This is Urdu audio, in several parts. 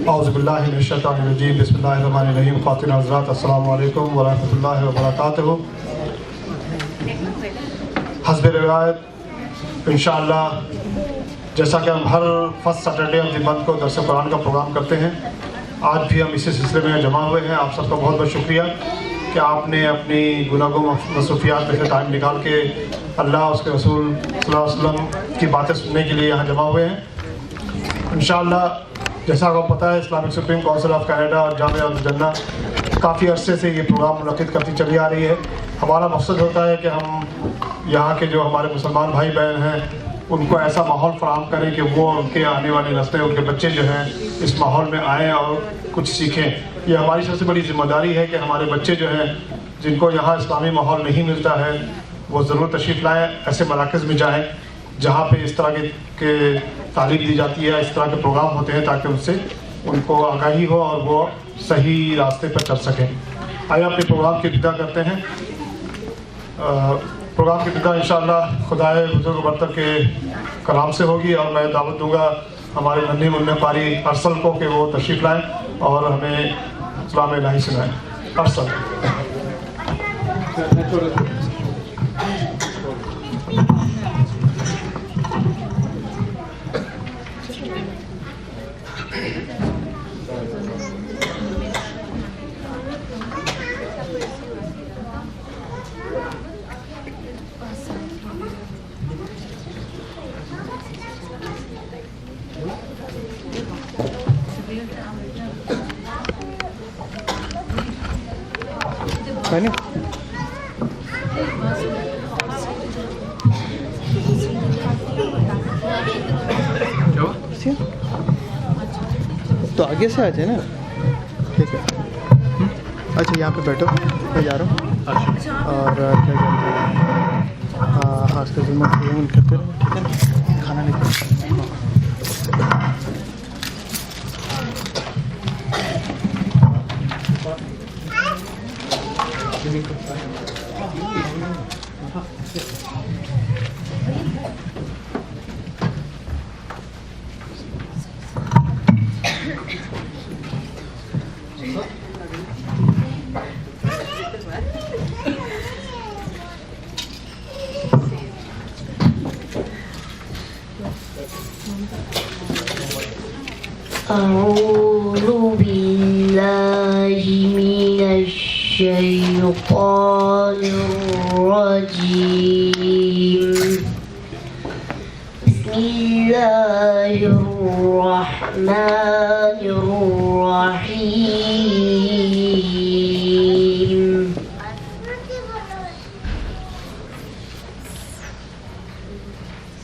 اعوذ باللہ من الشیطان الرجیم بسم اللہ الرحمن الرحیم. خواتین حضرات السلام علیکم ورحمۃ اللہ وبرکاتہ. حسب روایت انشاءاللہ جیسا کہ ہم ہر first Saturday of the month کو درس قرآن کا پروگرام کرتے ہیں، آج بھی ہم اسی سلسلے میں جمع ہوئے ہیں. آپ سب کا بہت بہت شکریہ کہ آپ نے اپنی گناہوں مصروفیات میں سے ٹائم نکال کے اللہ اس کے رسول صلی اللہ علیہ وسلم کی باتیں سننے کے لیے یہاں جمع ہوئے ہیں. انشاءاللہ جیسا آپ کو پتہ ہے Islamic supreme council of Canada اور جامعہ الجنہ کافی عرصے سے یہ پروگرام منعقد کرتی چلی آ رہی ہے. ہمارا مقصد ہوتا ہے کہ ہم یہاں کے جو ہمارے مسلمان بھائی بہن ہیں ان کو ایسا ماحول فراہم کریں کہ وہ ان کے آنے والی نسلیں، ان کے بچے جو ہیں اس ماحول میں آئیں اور کچھ سیکھیں. یہ ہماری سب سے بڑی ذمہ داری ہے کہ ہمارے بچے جو ہیں جن کو یہاں اسلامی ماحول نہیں ملتا ہے وہ ضرور تشریف لائیں، ایسے مراکز میں جائیں جہاں پہ اس طرح کے تعلیم دی جاتی ہے، اس طرح کے پروگرام ہوتے ہیں تاکہ ان سے ان کو آگاہی ہو اور وہ صحیح راستے پر چل سکیں. آئیے اپنے پروگرام کی ابتدا کرتے ہیں. پروگرام کی ابتدا انشاءاللہ خدائے بزرگ برتر کے کلام سے ہوگی اور میں دعوت دوں گا ہمارے ننھے منع قاری ارسل کو کہ وہ تشریف لائیں اور ہمیں کلام الہی سنائیں. ارسل. تو آگے سے آ جائے نا. ٹھیک ہے. اچھا یہاں پہ بیٹھو، میں جا رہا ہوں. اور کیا کہتے ہیں ہاں اس کا ذمہ کرتے رہو. ٹھیک ہے نا، کھانا لے کے. أعوذ بالله من الشيطان الرجيم. بسم الله الرحمن الرحيم.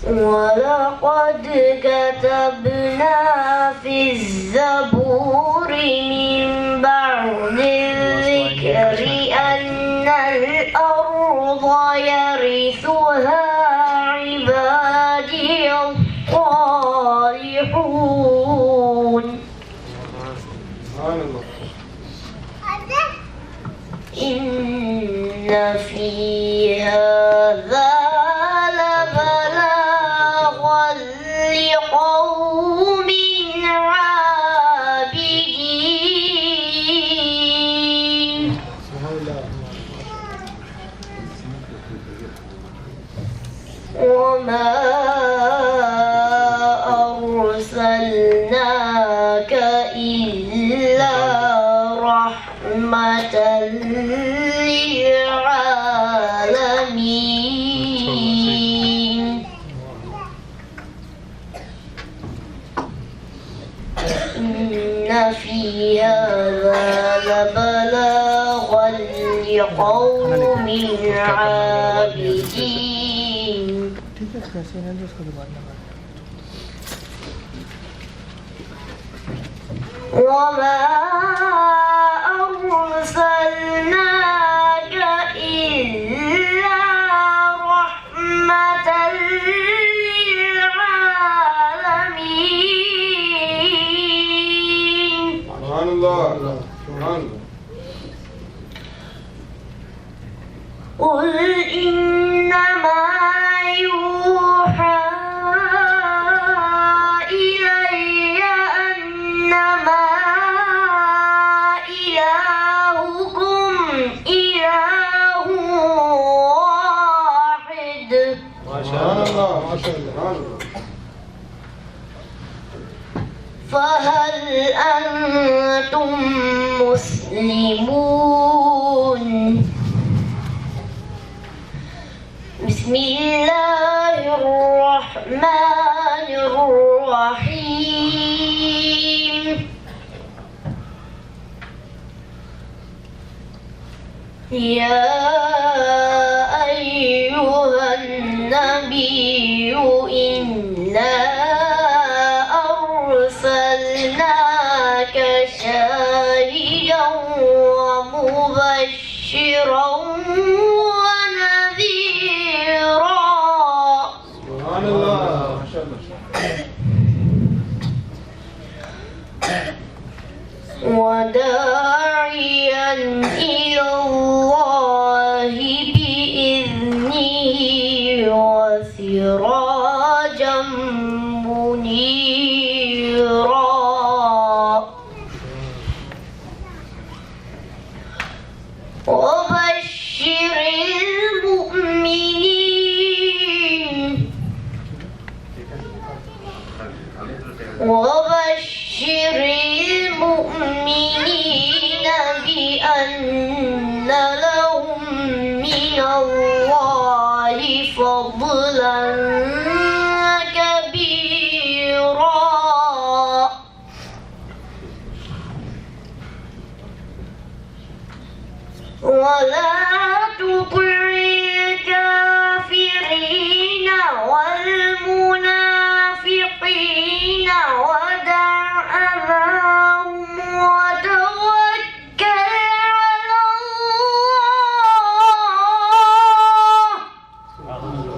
ولقد كتبنا في الزبور من بعد الذكر أن الأرض يرثها عبادي الصالحون. إن في هذا لقوم عابدين. وما أرسلناك إلا رحمة للعالمين. إن في هذا لبلاغا لقوم عابدين. وما أرسلناك إلا رحمة للعالمين. سبحان الله. سبحان الله. قل إنما يوحى إلي أنما سبحان اللہ سبحان اللہ فهل أنتم مسلمون بسم الله الرحمن الرحيم يا أيها النبي إنا أرسلناك شاهدا ومبشرا ونذيرا سبحان اللہ ماشاء اللہ وداعيا إلى الله بإذنه وسراجا منيرا وبشر المؤمنين بأن لهم من الله فضلا كبيرا ولا تطع الكافرين والمنافقين ودع أذاهم وتوكل على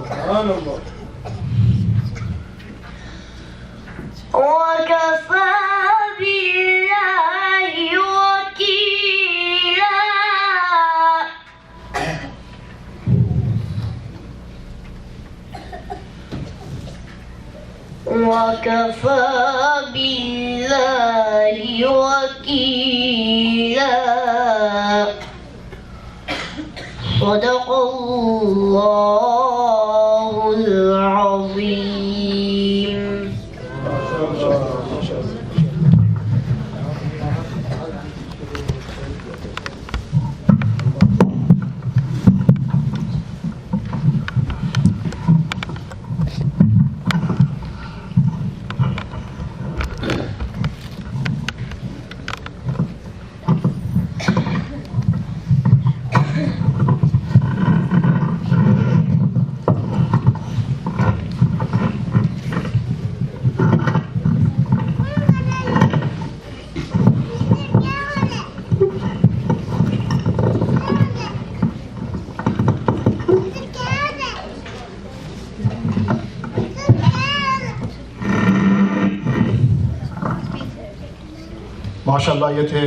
الله سبحان اللہ وكفى بالله وكيلا وكفى بالله وكيلا صدق الله العظيم ماشاءاللہ یہ تھے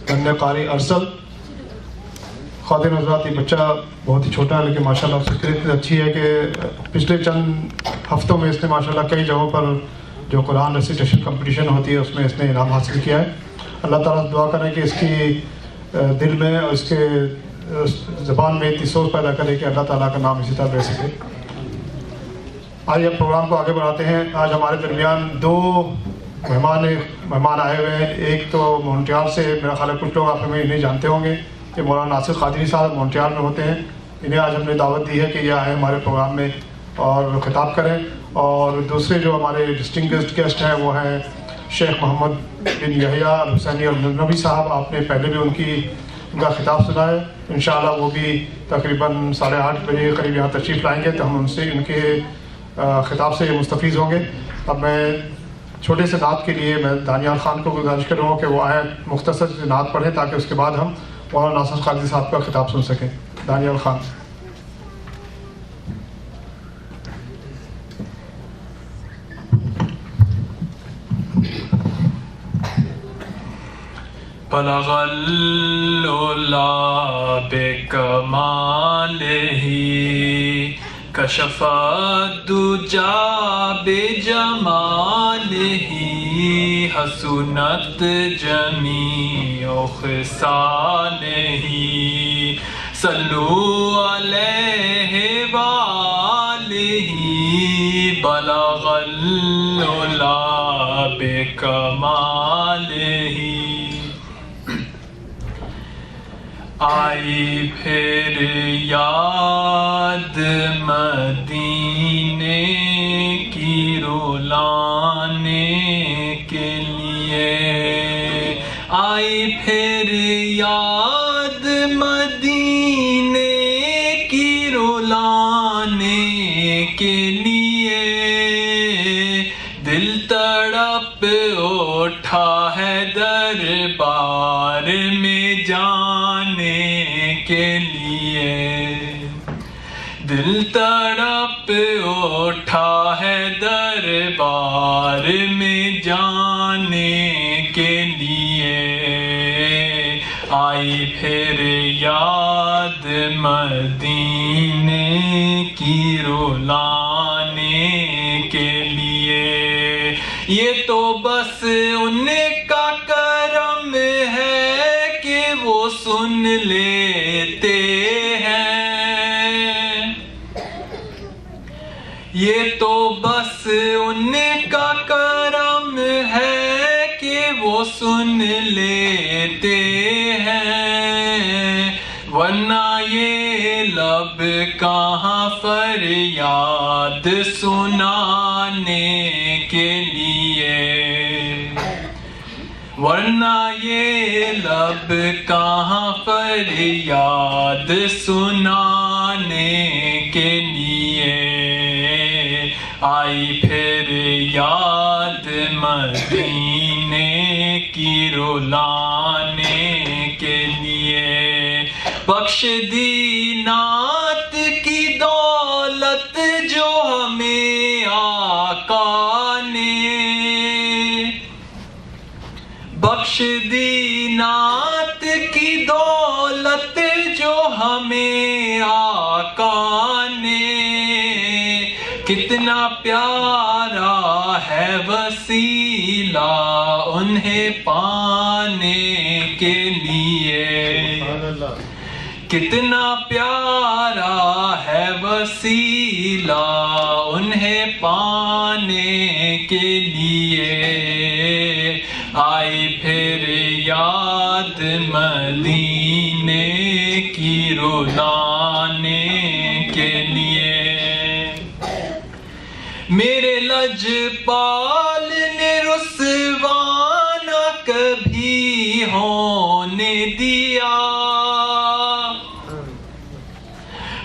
بننے قاری ارسل خواتین حضرات. یہ بچہ بہت ہی چھوٹا ہے لیکن ماشاءاللہ اس کی کرت اچھی ہے کہ پچھلے چند ہفتوں میں اس نے ماشاءاللہ کئی جگہوں پر جو قرآن ریسیٹیشن کمپٹیشن ہوتی ہے اس میں اس نے انعام حاصل کیا ہے. اللہ تعالیٰ سے دعا کریں کہ اس کی دل میں اور اس کے زبان میں اتنی سوچ پیدا کرے کہ اللہ تعالیٰ کا نام اسی طرح رہ سکے. آئیے اب پروگرام کو آگے بڑھاتے ہیں. آج ہمارے درمیان دو مہمان آئے ہوئے ہیں. ایک تو مونٹریال سے, میرا خیال ہے کچھ لوگ آپ میں انہیں جانتے ہوں گے کہ مولانا ناصر قادری صاحب مونٹریال میں ہوتے ہیں. انہیں آج ہم نے دعوت دی ہے کہ یہ آئیں ہمارے پروگرام میں اور خطاب کریں. اور دوسرے جو ہمارے ڈسٹنگشڈ گیسٹ ہیں وہ ہیں شیخ محمد بن یحییٰ الحسینی النبوی صاحب. آپ نے پہلے بھی ان کا خطاب سنا ہے. انشاءاللہ وہ بھی تقریباً 8:30 بجے کے قریب یہاں تشریف لائیں گے تو ہم ان کے خطاب سے مستفیض ہوں گے. اب میں چھوٹے سے نعت کے لیے میں دانیال خان کو گزارش کروں گا کہ وہ آئیں مختصر سے نعت پڑھیں تاکہ اس کے بعد ہم مولانا ناصر قادری صاحب کا خطاب سن سکیں. دانیال خان. بلغ العلا بکمالہ کشف الدجا بجمالہ حسنت جمیع خصالہ صلوا علیہ وآلہ کمالہ آئی پھر یاد مدینے کی رولانے کے لیے آئی پھر یاد مدینے کی رولانے کے لیے دل تڑپ اٹھا ہے دربار میں جانے کے لیے دل تڑپ اٹھا ہے دربار میں جانے کے لیے آئی پھر یاد مدینے کی رولانے کے لیے یہ تو بس ان کا کرم ہے کہ وہ سن لیتے ہیں یہ تو بس ان کا کرم ہے کہ وہ سن لیتے ہیں ورنہ یہ لب کہاں فریاد سنانے کے لیے ورنہ یہ لب کہاں فریاد سنانے کے لیے آئی پھر یاد مدینے کی رولانے کے لیے بخش دی نعت کی دولت جو ہمیں آقا نے بخش دی نعت کی دولت جو ہمیں آقا نے کتنا پیارا ہے وسیلہ انہیں پانے کے لیے کتنا پیارا ہے وسیلہ انہیں پانے کے لیے آئی پھر یاد مدینے کی رولانے کے لیے میرے لجپال نے رسوا نہ کبھی ہونے دیا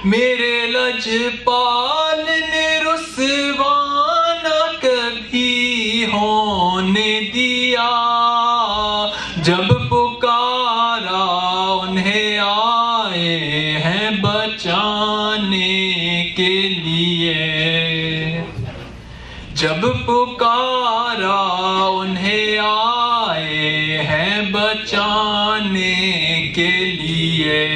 میرے لجپال نے رسوا نہ کبھی ہونے دیا جب پکارا انہیں آئے ہیں بچانے کے لیے جب پکارا انہیں آئے ہیں بچانے کے لیے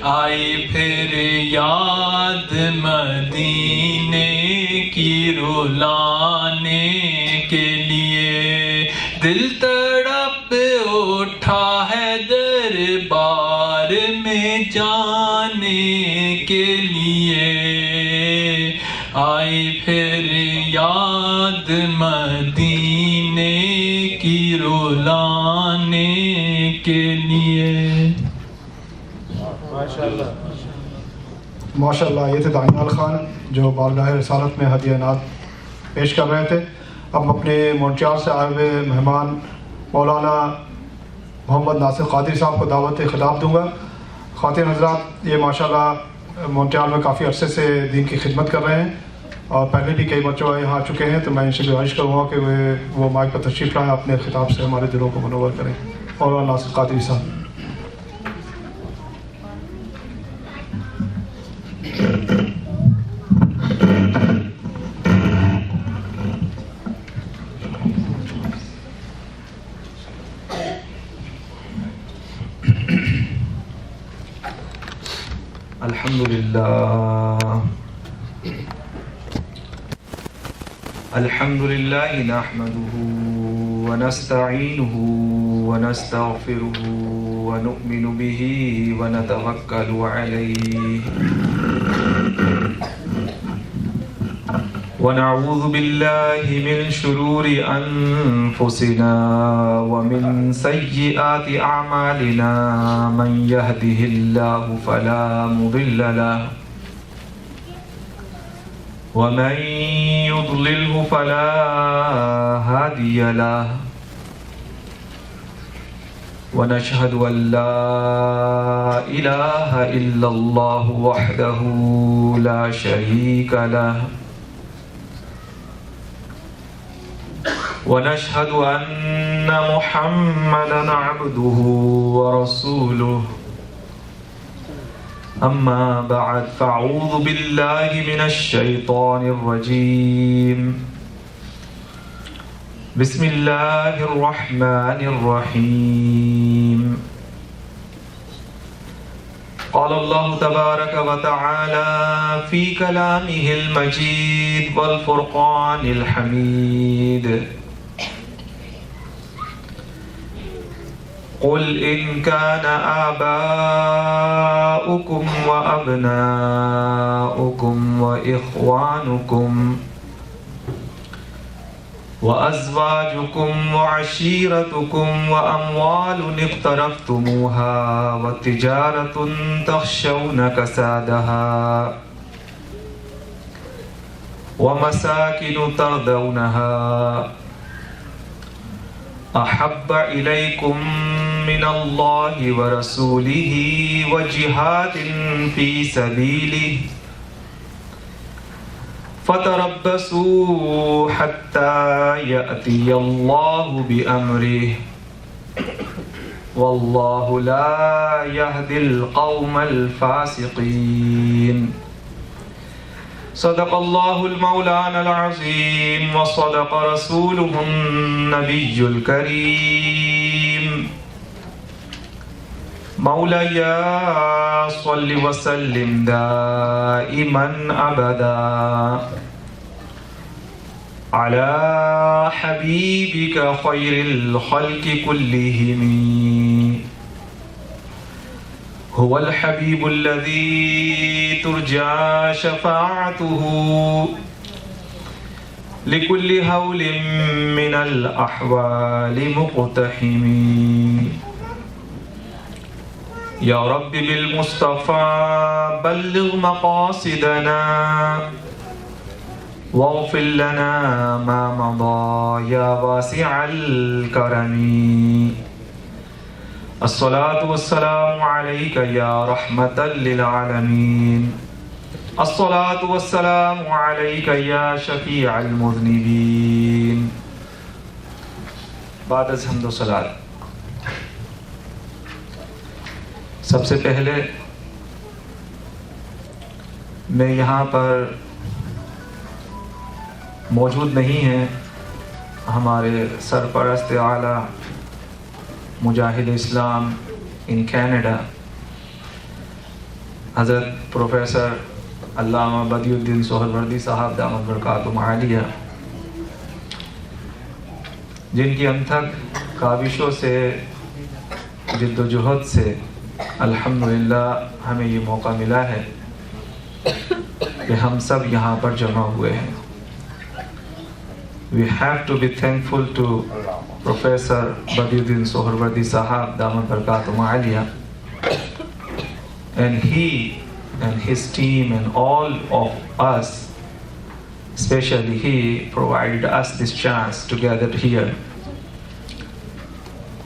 آئی پھر یاد مدینے کی رولانے کے لیے دل تڑپ اٹھا ہے دربار میں جانے کے لیے آئی پھر یاد مدینے کی رولانے کے لیے ماشاءاللہ یہ تھے دانیال خان جو بارگاہ رسالت میں ہدیہ نعت پیش کر رہے تھے اب اپنے مونٹریال سے آئے ہوئے مہمان مولانا محمد ناصر قادری صاحب کو دعوت خطاب دوں گا خواتین حضرات یہ ماشاءاللہ مونٹریال میں کافی عرصے سے دین کی خدمت کر رہے ہیں اور پہلے بھی کئی بچوں یہاں آ چکے ہیں تو میں ان سے گزارش کروں گا کہ وہ مائک پر تشریف لائیں اپنے خطاب سے ہمارے دلوں کو منور کریں مولانا ناصر قادری صاحب الحمد لله نحمده ونستعينه ونستغفره ونؤمن به ونتوكل عليه ونعوذ بالله من شرور أنفسنا ومن سيئات أعمالنا من يهده الله فلا مضل له ومن يضلله فلا هادي له ونشهد أن لا إله إلا الله وحده لا شريك له ونشهد أن محمدًا عبده ورسوله أما بعد فأعوذ بالله من الشيطان الرجيم بسم الله الرحمن الرحيم قال الله تبارك وتعالى في كلامه المجيد والفرقان الحميد قل إن كان آباؤكم وأبناؤكم وإخوانكم وأزواجكم وعشيرتكم وأموال اقترفتموها وتجارة تخشون كسادها ومساكن ترضونها أحب إليكم من الله ورسوله وجهاد في سبيله فتربصوا حتى يأتي الله بأمره والله لا يهدي القوم الفاسقين صدق الله المولانا العظيم وصدق رسوله النبي الكريم مولاي صل وسلم دائما أبدا على حبيبك خير الخلق كلهم هو الحبيب الذي ترجى شفاعته لكل هول من الأحوال مقتحم يا رب بالمصطفى بلغ مقاصدنا واغفر لنا ما مضى يا واسع الكرم الصلاة والسلام عليك يا رحمة للعالمين الصلاة والسلام عليك يا شفيع المذنبين بعد از حمد و صلاة سب سے پہلے میں یہاں پر موجود نہیں ہیں ہمارے سرپرست اعلیٰ مجاہد اسلام ان کینیڈا حضرت پروفیسر علامہ بدی الدین سہروردی صاحب دامت برکاتہم عالیہ، جن کی انتھک کاوشوں سے جد و جہد سے الحمدللہ ہمیں یہ موقع ملا ہے کہ ہم سب یہاں پر جمع ہوئے ہیں. We have to be thankful to Professor Badiuddin Sohrawardi Sahab Damat Barakatum Aliyah, and he and his team and all of us, especially he, provided us this chance to gather here.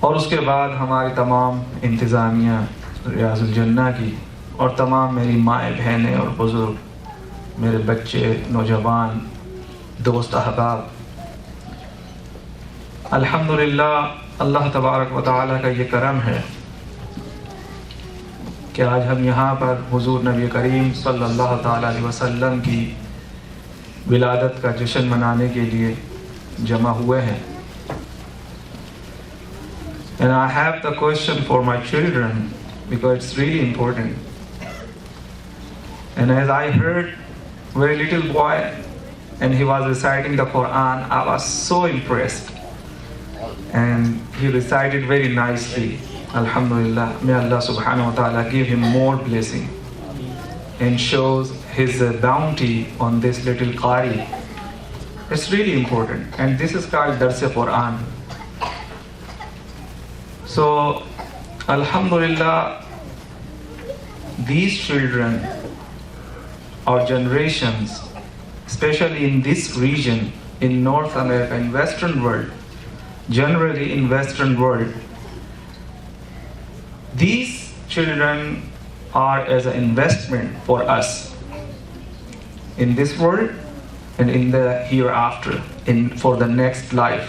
اور اس کے بعد ہماری تمام انتظامیہ ریاض الجنہ کی اور تمام میری مائیں بہنیں اور بزرگ، میرے بچے، نوجوان، دوست، احباب، الحمدللہ اللہ تبارک و تعالیٰ کا یہ کرم ہے کہ آج ہم یہاں پر حضور نبی کریم صلی اللہ تعالیٰ علیہ وسلم کی ولادت کا جشن منانے کے لیے جمع ہوئے ہیں. And I have the question for my children because it's really important. And as I heard very little boy and he was reciting the Quran, I was so impressed. And he recited very nicely. Alhamdulillah. May Allah subhanahu wa ta'ala give him more blessing and shows his bounty on this little Qari It's really important, and this is called Dars Quran. So, Alhamdulillah, these children, our generations, especially in this region, in North America, in Western world, generally in Western world, these children are as an investment for us in this world and in the hereafter, for the next life.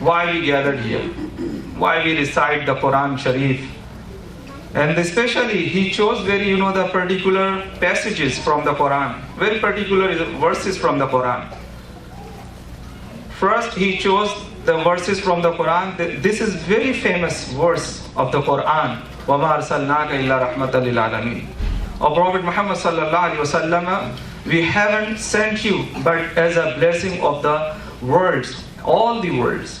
Why we gathered here, why we recite the Quran Sharif, and especially he chose very the particular passages from the Quran, very particular verses from the Quran. First he chose the verses from the Quran. This is very famous verse of the Quran. وَمَا أَرْسَلْنَاكَ إِلَّا رَحْمَةً لِلْعَالَمِينَ. O Prophet Muhammad sallallahu alaihi wasallam, we haven't sent you but as a blessing of the worlds, all the worlds.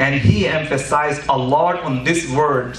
and he emphasized a lot on this word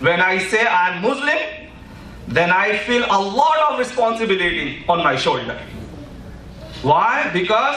When I say I am Muslim, then I feel a lot of responsibility on my shoulder. Why? Because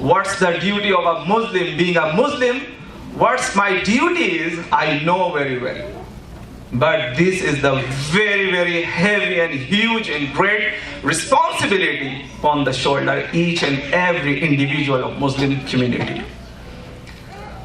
what's the duty of a Muslim. Being a Muslim, what's my duty is I know very well. But this is the very, very heavy and huge and great responsibility on the shoulder each and every individual of Muslim community.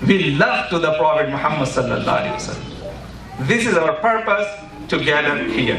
We love to the Prophet Muhammad sallallahu alaihi wasallam. This is our purpose to gather here.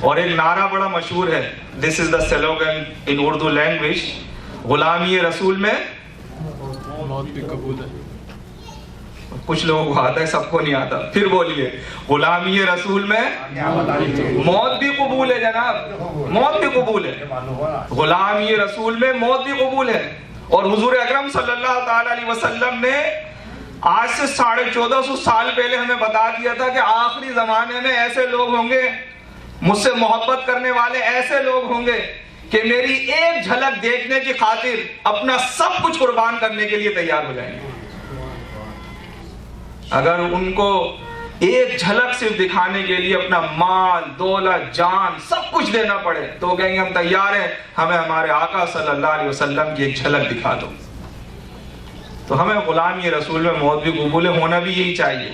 اور ایک نعرہ بڑا مشہور ہے, this is the slogan in Urdu language, غلامی رسول میں موت بھی قبول ہے. کچھ لوگوں کو آتا ہے, سب کو نہیں آتا. پھر بولیے, غلامی رسول میں موت بھی قبول ہے جناب, موت بھی قبول ہے. غلامی رسول میں موت بھی قبول ہے. اور حضور اکرم صلی اللہ تعالی علیہ وسلم نے آج سے 1450 سال پہلے ہمیں بتا دیا تھا کہ آخری زمانے میں ایسے لوگ ہوں گے, مجھ سے محبت کرنے والے ایسے لوگ ہوں گے کہ میری ایک جھلک دیکھنے کی خاطر اپنا سب کچھ قربان کرنے کے لیے تیار ہو جائیں گے. اگر ان کو ایک جھلک صرف دکھانے کے لیے اپنا مال, دولت, جان سب کچھ دینا پڑے تو کہیں گے ہم تیار ہیں, ہمیں ہمارے آقا صلی اللہ علیہ وسلم کی ایک جھلک دکھا دو. تو ہمیں غلامی رسول میں موت بھی قبول ہے, ہونا بھی یہی چاہیے.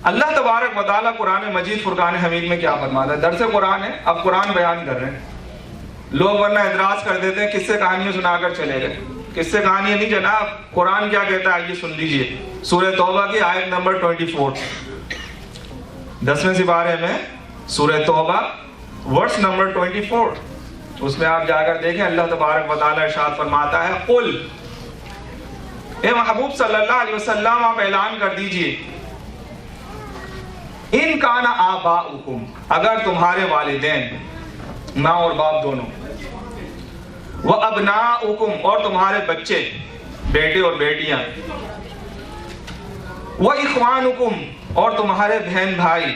اللہ تبارک و تعالیٰ قرآن مجید فرقان حمید میں کیا فرماتا ہے؟ درس قرآن ہے, اب قرآن بیان کر رہے ہیں. لوگ ورنہ اعتراض کر دیتے ہیں قصے کہانیاں سنا کر چلے گئے. قصے کہانیاں نہیں جناب, قرآن کیا کہتا ہے آئیے سن لیجئے. سورہ توبہ کی آیت نمبر 24, 10ویں سپارے میں سورہ توبہ ورس نمبر 24, اس میں آپ جا کر دیکھیں اللہ تبارک و تعالیٰ ارشاد فرماتا ہے, قل, اے محبوب صلی اللہ علیہ وسلم آپ اعلان کر دیجئے, ان کان آباؤکم, اگر تمہارے والدین ماں اور باپ دونوں, وَأَبْنَاؤُكُمْ اور تمہارے بچے بیٹے اور بیٹیاں, وَإِخْوَانُكُمْ اور تمہارے بہن بھائی.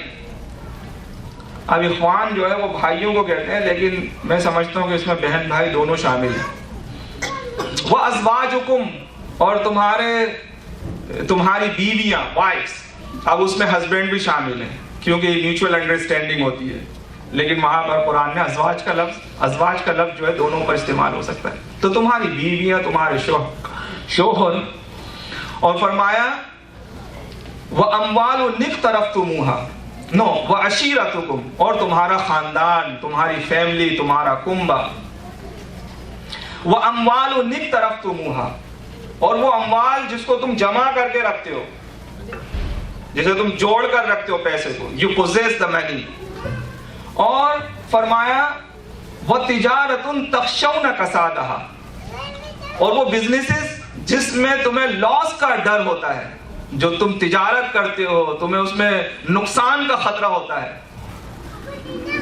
اب اخوان جو ہے وہ بھائیوں کو کہتے ہیں, لیکن میں سمجھتا ہوں کہ اس میں بہن بھائی دونوں شامل ہیں. وَأَزْوَاجُكُمْ اور تمہاری بیویاں, وائفز. اب اس میں ہسبینڈ بھی شامل ہیں کیونکہ میوچول انڈرسٹینڈنگ ہوتی ہے, لیکن وہاں پر قرآن میں ازواج کا لفظ جو ہے دونوں پر استعمال ہو سکتا ہے. تو تمہاری بیویاں, تمہارے شوہر, اور فرمایا وَأَمْوَالُ اقْتَرَفْتُمُوهَا, وَعَشِيرَتُكُمْ اور تمہارا خاندان, تمہاری فیملی, تمہارا کنبہ. وَأَمْوَالُ اقْتَرَفْتُمُوهَا اور وہ اموال جس کو تم جمع کر کے رکھتے ہو, جسے تم جوڑ کر رکھتے ہو پیسے کو, you possess the money. اور فرمایا وَتِجَارَةٌ تَخْشَوْنَ كَسَادَهَا اور وہ بزنسز جس میں تمہیں لاس کا ڈر ہوتا ہے, جو تم تجارت کرتے ہو تمہیں اس میں نقصان کا خطرہ ہوتا ہے.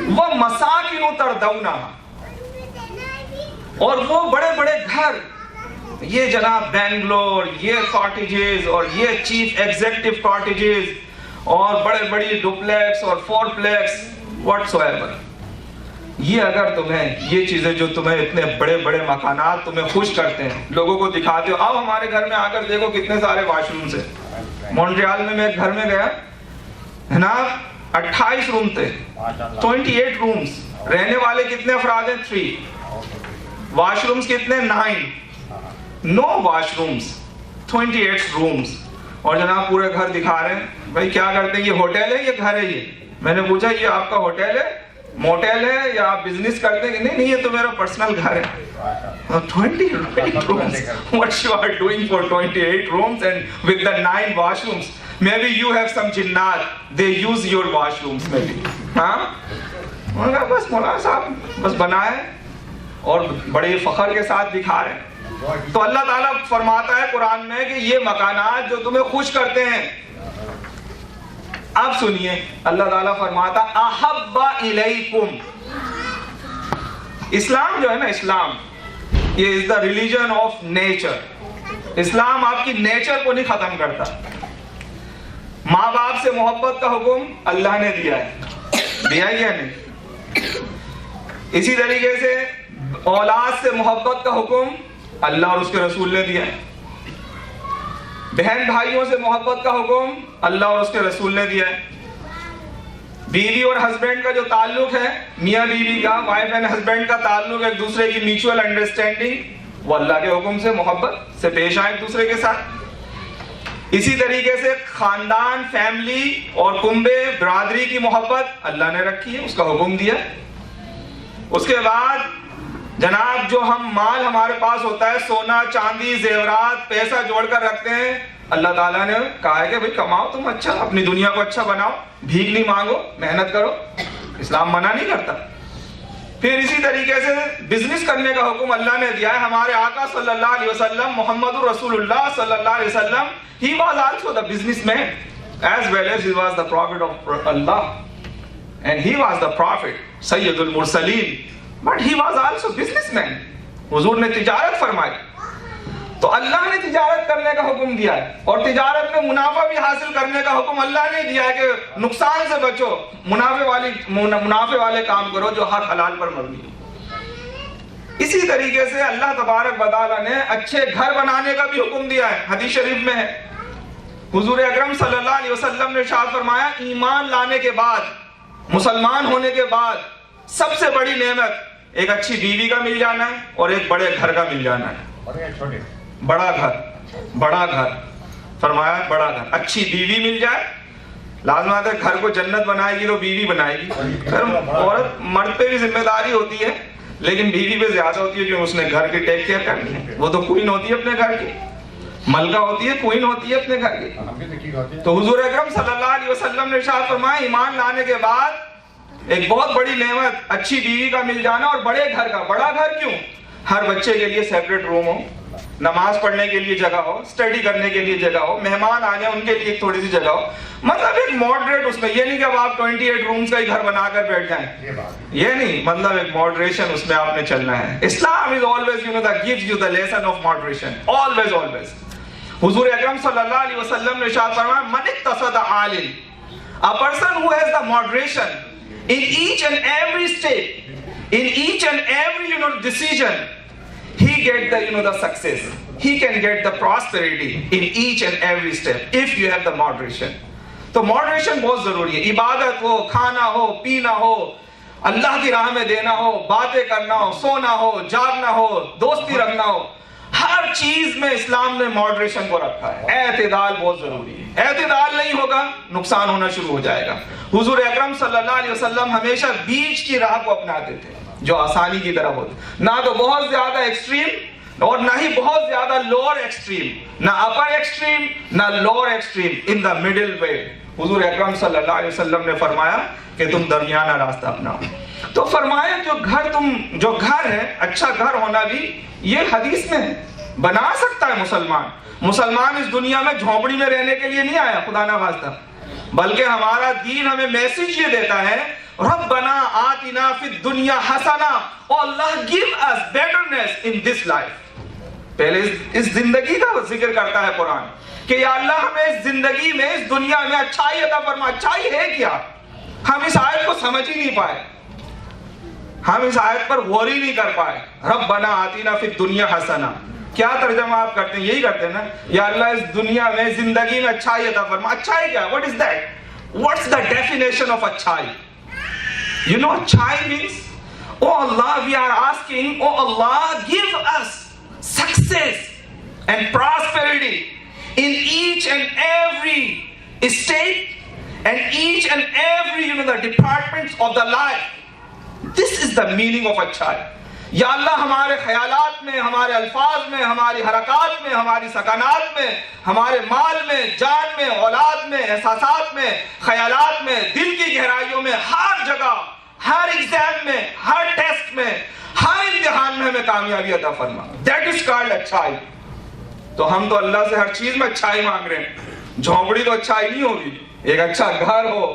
وَمَسَاكِنُ تَرْضَوْنَهَا اور وہ بڑے بڑے گھر, یہ جناب بینگلور, یہ کاٹیجز اور یہ چیف ایگزیکٹو کاٹیجز اور بڑے بڑی ڈوپلیکس اور فور پلیکس whatsoever, یہ اگر تمہیں یہ چیزیں جو تمہیں اتنے بڑے بڑے مکانات تمہیں خوش کرتے ہیں, لوگوں کو دکھاتے ہو, اب ہمارے گھر میں آ کر دیکھو کتنے سارے واش رومز ہیں. مونٹریال میں ایک گھر میں گیا ہے نا, 28 روم تھے, 28 رومز. رہنے والے کتنے افراد ہیں؟ 3. واش رومز کتنے؟ 9. نو واش رومز, 28 رومز. اور جناب پورے گھر دکھا رہے ہیں, بھائی کیا کرتے ہیں, یہ ہوٹل ہے یہ گھر ہے یہ؟ میں نے پوچھا یہ آپ کا ہوٹل ہے, موٹل ہے, یا آپ بزنس کرتے ہیں؟ نہیں یہ تو میرا پرسنل گھر ہے. 28 rooms. What you are doing for 28 rooms and with the 9 washrooms? Maybe you have some jinnat. They use your washrooms maybe. ہاں بس مولانا صاحب بس بنائے اور بڑے فخر کے ساتھ دکھا رہے ہیں. تو اللہ تعالیٰ فرماتا ہے قرآن میں کہ یہ مکانات جو تمہیں خوش کرتے ہیں, اب سنیے اللہ تعالیٰ فرماتا احب الیکم. اسلام جو ہے نا, اسلام یہ از دا ریلیجن آف نیچر. اسلام آپ کی نیچر کو نہیں ختم کرتا. ماں باپ سے محبت کا حکم اللہ نے دیا ہے, دیا ہی ہے نہیں. اسی طریقے سے اولاد سے محبت کا حکم اللہ اور اس کے رسول نے دیا ہے. بہن بھائیوں سے محبت کا حکم اللہ اور اس کے رسول نے دیا ہے. بیوی اور ہسبینڈ کا جو تعلق ہے, میاں بیوی کا, وائف اینڈ ہسبینڈ کا تعلق, ایک دوسرے کی میوچول انڈرسٹینڈنگ, وہ اللہ کے حکم سے محبت سے پیش آئے ایک دوسرے کے ساتھ. اسی طریقے سے خاندان, فیملی اور کنبے, برادری کی محبت اللہ نے رکھی ہے, اس کا حکم دیا. اس کے بعد جناب جو ہم مال ہمارے پاس ہوتا ہے, سونا چاندی زیورات پیسہ جوڑ کر رکھتے ہیں, اللہ تعالیٰ نے کہا ہے کہ بھئی کماؤ تم اچھا, اپنی دنیا کو اچھا بناؤ, بھیک نہیں مانگو, محنت کرو. اسلام منع نہیں کرتا. پھر اسی طریقے سے بزنس کرنے کا حکم اللہ نے دیا ہے. ہمارے آقا صلی اللہ علیہ وسلم محمد رسول اللہ صلی اللہ علیہ وسلم, he was also the businessman as well as he was the prophet of Allah, and he was the prophet Sayyidul Mursaleen, but he was also businessman. حضور نے تجارت فرمائی. تو اللہ نے تجارت کرنے کا حکم دیا ہے, اور تجارت میں منافع بھی حاصل کرنے کا حکم اللہ نے دیا ہے کہ نقصان سے بچو, منافع والے کام کرو جو حق حلال پر مبنی ہے. اسی طریقے سے اللہ تبارک و تعالیٰ نے اچھے گھر بنانے کا بھی حکم دیا ہے. حدیث شریف میں ہے, حضور اکرم صلی اللہ علیہ وسلم نے ارشاد فرمایا, ایمان لانے کے بعد, مسلمان ہونے کے بعد سب سے بڑی نعمت ایک اچھی بیوی کا مل جانا ہے اور ایک بڑے گھر کا مل جانا ہے. بڑا گھر فرمایا, بڑا گھر, اچھی بیوی مل جائے. لازمات ہے گھر کو جنت بنائے گی تو بیوی بنائے گی. عورت مرد پہ بھی ذمہ داری ہوتی ہے, لیکن بیوی پہ زیادہ ہوتی ہے کہ اس نے گھر کی ٹیک کیئر کرنی ہے. وہ تو کوئین ہوتی ہے اپنے گھر کی, ملکہ ہوتی ہے, کوئین ہوتی ہے اپنے گھر کی. تو حضور اکرم صلی اللہ علیہ وسلم نے ارشاد فرمایا, ایمان لانے کے بعد ایک بہت بڑی نعمت اچھی بیوی کا مل جانا اور بڑے گھر کا. بڑا گھر کیوں؟ ہر بچے کے لیے سیپریٹ روم ہو, نماز پڑھنے کے لیے جگہ ہو, اسٹڈی کرنے کے لیے جگہ ہو, مہمان آ جائیں ان کے لیے ایک تھوڑی سی جگہ ہو. مطلب ایک ماڈریٹ اس میں, یہ نہیں کہ اب آپ 28 رومز کا ہی گھر بنا کر بیٹھ جائیں, یہ نہیں. مطلب ایک ماڈریشن اس میں آپ نے چلنا ہے. اسلام is always, that gives you the lesson of moderation. Always. حضور اکرم صلی اللہ علیہ وسلم نے ارشاد فرمایا, من اقتصد عالم, a person who has the moderation in each and every state, in each and every decision, he get the success, he can get the prosperity in each and every step if you have the moderation. تو moderation بہت ضروری ہے. عبادت ہو, کھانا ہو, پینا ہو, اللہ کی راہ میں دینا ہو, باتیں کرنا ہو, سونا ہو, جاگنا ہو, دوستی رکھنا ہو, ہر چیز میں اسلام نے moderation کو رکھا ہے. اعتدال بہت ضروری ہے. اعتدال نہیں ہوگا نقصان ہونا شروع ہو جائے گا. حضور اکرم صلی اللہ علیہ وسلم ہمیشہ بیچ کی راہ کو اپناتے تھے جو آسانی کی طرف ہوتی, نہ تو بہت زیادہ ایکسٹریم اور نہ ہی بہت زیادہ لوور ایکسٹریم, نہ اپر ایکسٹریم نہ lower extreme, in the middle way. حضور اکرم صلی اللہ علیہ وسلم نے فرمایا کہ تم درمیانہ راستہ اپناؤ. تو فرمایا جو گھر ہے, اچھا گھر ہونا بھی یہ حدیث میں ہے. بنا سکتا ہے مسلمان اس دنیا میں جھونپڑی میں رہنے کے لیے نہیں آیا خدا نہ خواستہ, بلکہ ہمارا دین ہمیں میسج یہ دیتا ہے, ربنا آتنا فی الدنیا حسنہ, او اللہ give us بیٹرنس in this life. پہلے اس زندگی کا ذکر کرتا ہے قرآن کہ یا اللہ ہمیں اس زندگی میں, اس دنیا میں اچھائی عطا فرما. اچھائی ہے کیا؟ ہم اس آیت کو سمجھ ہی نہیں پائے, ہم اس آیت پر غور ہی نہیں کر پائے. ربنا آتنا فی الدنیا حسنہ, کیا ترجمہ آپ کرتے ہیں؟ یہی کرتے ہیں نا, یا اللہ اس دنیا میں, زندگی میں اچھائی عطا فرما. اچھائی کیا؟ what is that? what's the definition of اچھائی? You know اچھائی means, oh Allah, we are asking, oh Allah, give us success and prosperity in each and every state and each and every the departments of the life. This is the meaning of اچھائی. یا اللہ ہمارے خیالات میں, ہمارے الفاظ میں, ہماری حرکات میں, ہماری سکنات میں, ہمارے مال میں, جان میں, اولاد میں, احساسات میں, خیالات میں, دل کی گہرائیوں میں, ہر جگہ, ہر ایگزام میں, ہر ٹیسٹ میں, ہر امتحان میں ہمیں کامیابی عطا فرما. دیٹ از کالڈ اچھائی. تو ہم تو اللہ سے ہر چیز میں اچھائی مانگ رہے ہیں. جھونپڑی تو اچھائی نہیں ہوگی, ایک اچھا گھر ہو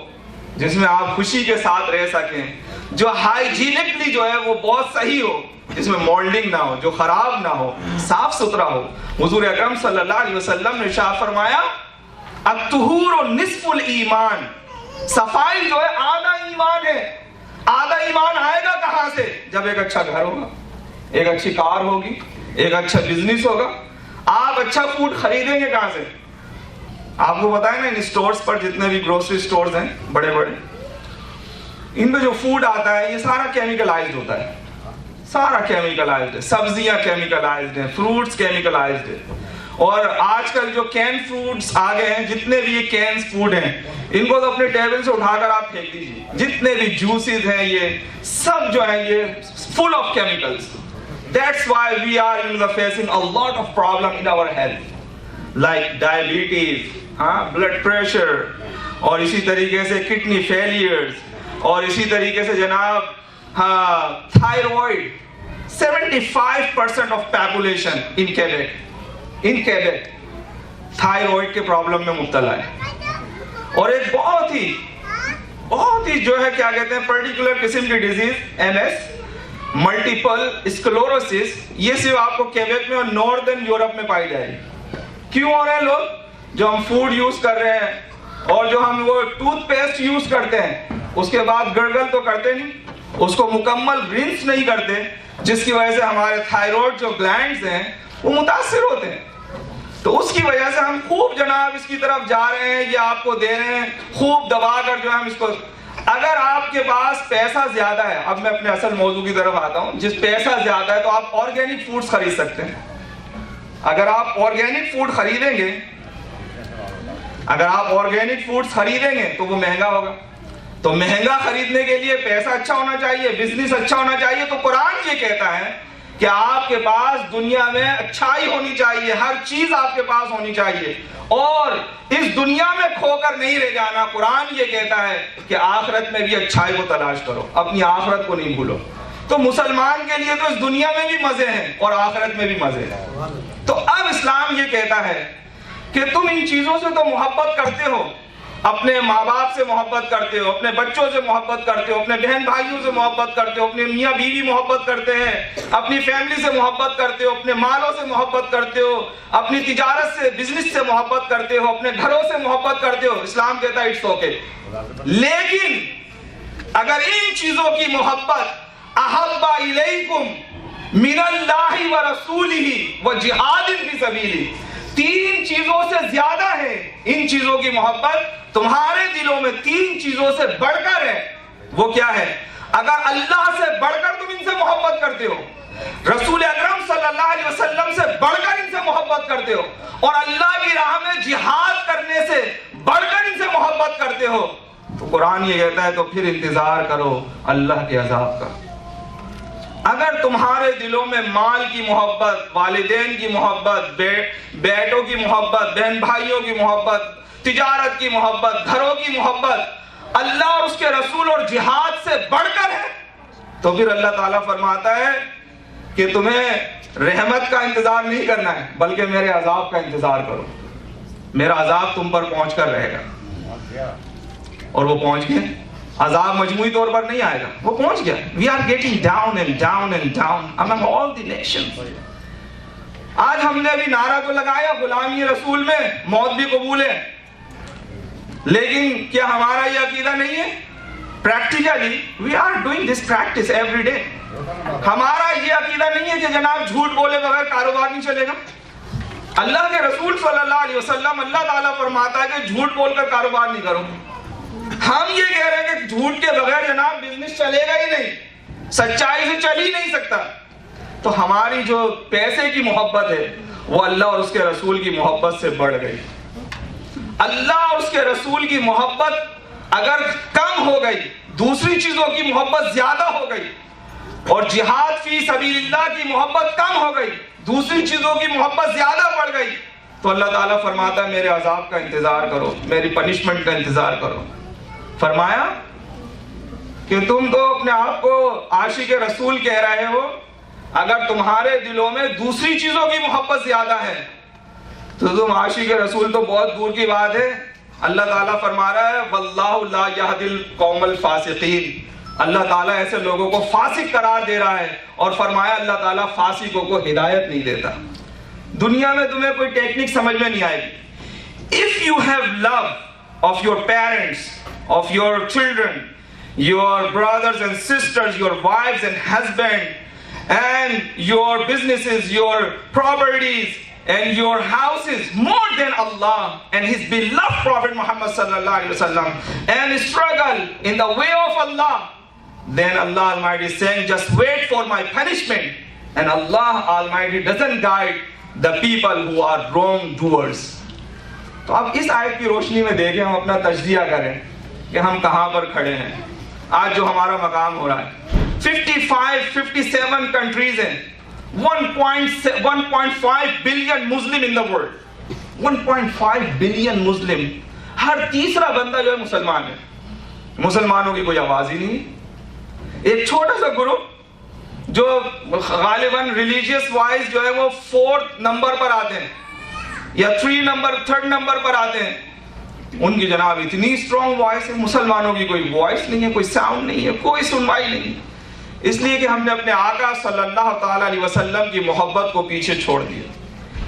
جس میں آپ خوشی کے ساتھ رہ سکیں, جو ہائیجینکلی جو ہے وہ بہت صحیح ہو, جس میں مولڈنگ نہ ہو, جو خراب نہ ہو, صاف ستھرا ہو. حضور اکرم صلی اللہ علیہ وسلم نے ارشاد فرمایا, الطہور نصف الایمان, صفائی جو ہے آدھا ایمان ہے. آدھا ایمان آئے گا کہاں سے؟ جب ایک اچھا گھر ہوگا, ایک اچھی کار ہوگی, ایک اچھا بزنس ہوگا. آپ اچھا فوڈ خریدیں گے کہاں سے؟ آپ کو پتا ہے نا, ان سٹورز پر جتنے بھی گروسری سٹورز ہیں بڑے بڑے, ان میں جو فوڈ آتا ہے یہ سارا کیمیکلائزڈ ہوتا ہے, سارا کیمیکلائزڈ ہے. سبزیاں کیمیکلائزڈ ہیں, فروٹس کیمیکلائزڈ ہیں. اور آج کل جو کین فروٹس آ گئے ہیں, جتنے بھی یہ کینز فوڈ ہیں, ان کو تو اپنے ٹیبل سے اٹھا کر آپ پھینک دیجیے. جتنے بھی جوسز ہیں یہ سب جو ہیں یہ full of chemicals. That's why we are facing a lot of problem in our health, like diabetes, blood pressure, اور اسی طریقے سے کڈنی فیلیئرز, اور اسی طریقے سے جناب thyroid. 75% of population in Quebec thyroid کے پرابلم میں مبتلا ہے. اور ایک بہت ہی جو ہے کیا کہتے ہیں پرٹیکولر قسم کی ڈیزیز MS, ملٹیپل اسکلوروسس, یہ صرف آپ کو کیبیک میں اور ناردرن یورپ میں پائی جائے گی. کیوں ہو رہے ہیں لوگ؟ جو ہم فوڈ یوز کر رہے ہیں اور جو ہم وہ ٹوتھ پیسٹ یوز کرتے ہیں اس کے بعد گرگل تو کرتے نہیں, اس کو مکمل رنس نہیں کرتے, جس کی وجہ سے ہمارے تھائرائڈ جو گلینڈز ہیں وہ متاثر ہوتے ہیں. تو اس کی وجہ سے ہم خوب جناب اس کی طرف جا رہے ہیں, یہ آپ کو دے رہے ہیں خوب دبا کر جو ہم اس کو. اگر آپ کے پاس پیسہ زیادہ ہے, اب میں اپنے اصل موضوع کی طرف آتا ہوں, جس پیسہ زیادہ ہے تو آپ آرگینک فوڈز خرید سکتے ہیں. اگر آپ آرگینک فوڈ خریدیں گے تو وہ مہنگا ہوگا. تو مہنگا خریدنے کے لیے پیسہ اچھا ہونا چاہیے, بزنس اچھا ہونا چاہیے. تو قرآن یہ کہتا ہے کہ آپ کے پاس دنیا میں اچھائی ہونی چاہیے, ہر چیز آپ کے پاس ہونی چاہیے, اور اس دنیا میں کھو کر نہیں رہ جانا. قرآن یہ کہتا ہے کہ آخرت میں بھی اچھائی کو تلاش کرو, اپنی آخرت کو نہیں بھولو. تو مسلمان کے لیے تو اس دنیا میں بھی مزے ہیں اور آخرت میں بھی مزے ہیں. تو اب اسلام یہ کہتا ہے کہ تم ان چیزوں سے تو محبت کرتے ہو, اپنے ماں باپ سے محبت کرتے ہو, اپنے بچوں سے محبت کرتے ہو, اپنے بہن بھائیوں سے محبت کرتے ہو, اپنے میاں بیوی محبت کرتے ہیں, اپنی فیملی سے محبت کرتے ہو, اپنے مالوں سے محبت کرتے ہو, اپنی تجارت سے بزنس سے محبت کرتے ہو, اپنے گھروں سے محبت کرتے ہو. اسلام کہتا ہے اٹس اوکے. لیکن اگر ان چیزوں کی محبت احب الیکم من اللہ ورسولہ وجہاد فی سبیلہ, 3 چیزوں سے زیادہ ہے ان چیزوں کی محبت تمہارے دلوں میں, 3 چیزوں سے بڑھ کر ہے. وہ کیا ہے؟ اگر اللہ سے بڑھ کر تم ان سے محبت کرتے ہو, رسول اکرم صلی اللہ علیہ وسلم سے بڑھ کر ان سے محبت کرتے ہو, اور اللہ کی راہ میں جہاد کرنے سے بڑھ کر ان سے محبت کرتے ہو, تو قرآن یہ کہتا ہے تو پھر انتظار کرو اللہ کے عذاب کا. اگر تمہارے دلوں میں مال کی محبت, والدین کی محبت, بیٹوں کی محبت, بہن بھائیوں کی محبت, تجارت کی محبت, گھروں کی محبت اللہ اور اس کے رسول اور جہاد سے بڑھ کر ہے, تو پھر اللہ تعالیٰ فرماتا ہے کہ تمہیں رحمت کا انتظار نہیں کرنا ہے بلکہ میرے عذاب کا انتظار کرو. میرا عذاب تم پر پہنچ کر رہے گا. اور وہ پہنچ گئے. عذاب مجموعی طور پر نہیں آئے گا, وہ پہنچ گیا. We are getting down and down and down among all the nations. آج ہم نے ابھی نعرہ تو لگایا غلامی رسول میں موت بھی قبول ہے, لیکن کیا ہمارا یہ عقیدہ نہیں ہے؟ Practically we are doing this practice every day. ہمارا یہ عقیدہ نہیں ہے کہ جناب جھوٹ بولے بغیر کاروبار نہیں چلے گا. اللہ کے رسول صلی اللہ علیہ وسلم, اللہ تعالیٰ فرماتا ہے کہ جھوٹ بول کر کاروبار نہیں کرو. ہم یہ کہہ رہے ہیں کہ جھوٹ کے بغیر جناب بزنس چلے گا ہی نہیں, سچائی سے چل ہی نہیں سکتا. تو ہماری جو پیسے کی محبت ہے وہ اللہ اور اس کے رسول کی محبت سے بڑھ گئی. اللہ اور اس کے رسول کی محبت اگر کم ہو گئی, دوسری چیزوں کی محبت زیادہ ہو گئی, اور جہاد فی سبیل اللہ کی محبت کم ہو گئی, دوسری چیزوں کی محبت زیادہ بڑھ گئی, تو اللہ تعالیٰ فرماتا ہے میرے عذاب کا انتظار کرو, میری پنشمنٹ کا انتظار کرو. فرمایا کہ تم تو اپنے آپ کو عاشق رسول کہہ رہے ہو, اگر تمہارے دلوں میں دوسری چیزوں کی محبت زیادہ ہے تو تم عاشق رسول تو بہت دور کی بات ہے. اللہ تعالیٰ فرما رہا ہے واللہ لا یہدی القوم الفاسقین, اللہ تعالیٰ ایسے لوگوں کو فاسق قرار دے رہا ہے, اور فرمایا اللہ تعالیٰ فاسقوں کو ہدایت نہیں دیتا. دنیا میں تمہیں کوئی ٹیکنک سمجھ میں نہیں آئے گی. If you have love of your parents, of your children, your brothers and sisters, your wives and husband, and your businesses, your properties, and your houses more than Allah and His beloved Prophet Muhammad sallallahu alaihi wasallam, and struggle in the way of Allah, then Allah Almighty is saying, just wait for my punishment. And Allah Almighty doesn't guide the people who are wrongdoers. تو اب اس آیت کی روشنی میں دیکھیں, ہم اپنا تجزیہ کریں کہ ہم کہاں پر کھڑے ہیں. آج جو ہمارا مقام ہو رہا ہے, 57 کنٹریز ہیں, 1.5 billion Muslim in the world, 1.5 billion Muslim. ہر تیسرا بندہ جو ہے مسلمان ہے. مسلمانوں کی کوئی آواز ہی نہیں. ایک چھوٹا سا گروپ جو غالباً ریلیجیس وائز جو ہے وہ 4th نمبر پر آتے ہیں یا 3rd نمبر پر آتے ہیں, ان کی جناب اتنی اسٹرانگ وائس ہے. مسلمانوں کی کوئی وائس نہیں ہے, کوئی ساؤنڈ نہیں ہے, کوئی سنوائی نہیں ہے. اس لیے کہ ہم نے اپنے آقا صلی اللہ تعالیٰ علیہ وسلم کی محبت کو پیچھے چھوڑ دیا.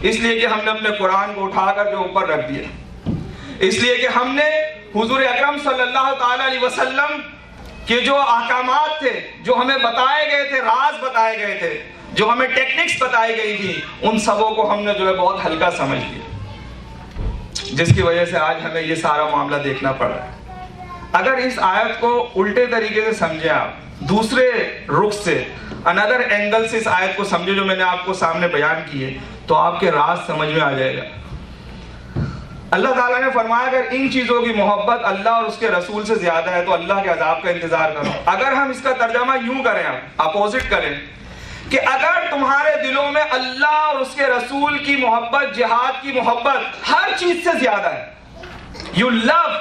اس لیے کہ ہم نے اپنے قرآن کو اٹھا کر کے اوپر رکھ دیا. اس لیے کہ ہم نے حضور اکرم صلی اللہ تعالیٰ علیہ وسلم کے جو احکامات تھے, جو ہمیں بتائے گئے تھے, راز بتائے گئے تھے, جو ہمیں ٹیکنکس بتائی گئی تھی, ان سبوں کو ہم نے جو ہے بہت ہلکا سمجھ لیا, جس کی وجہ سے آج ہمیں یہ سارا معاملہ دیکھنا پڑ رہا ہے. اگر اس آیت کو الٹے طریقے سے سمجھیں, آپ دوسرے رخ سے, another اینگل سے اس آیت کو سمجھے جو میں نے آپ کو سامنے بیان کی ہے, تو آپ کے راز سمجھ میں آ جائے گا. اللہ تعالیٰ نے فرمایا اگر ان چیزوں کی محبت اللہ اور اس کے رسول سے زیادہ ہے تو اللہ کے عذاب کا انتظار کرو. اگر ہم اس کا ترجمہ یوں کریں, اپوزٹ کریں, کہ اگر تمہارے دلوں میں اللہ اور اس کے رسول کی محبت, جہاد کی محبت ہر چیز سے زیادہ ہے, you love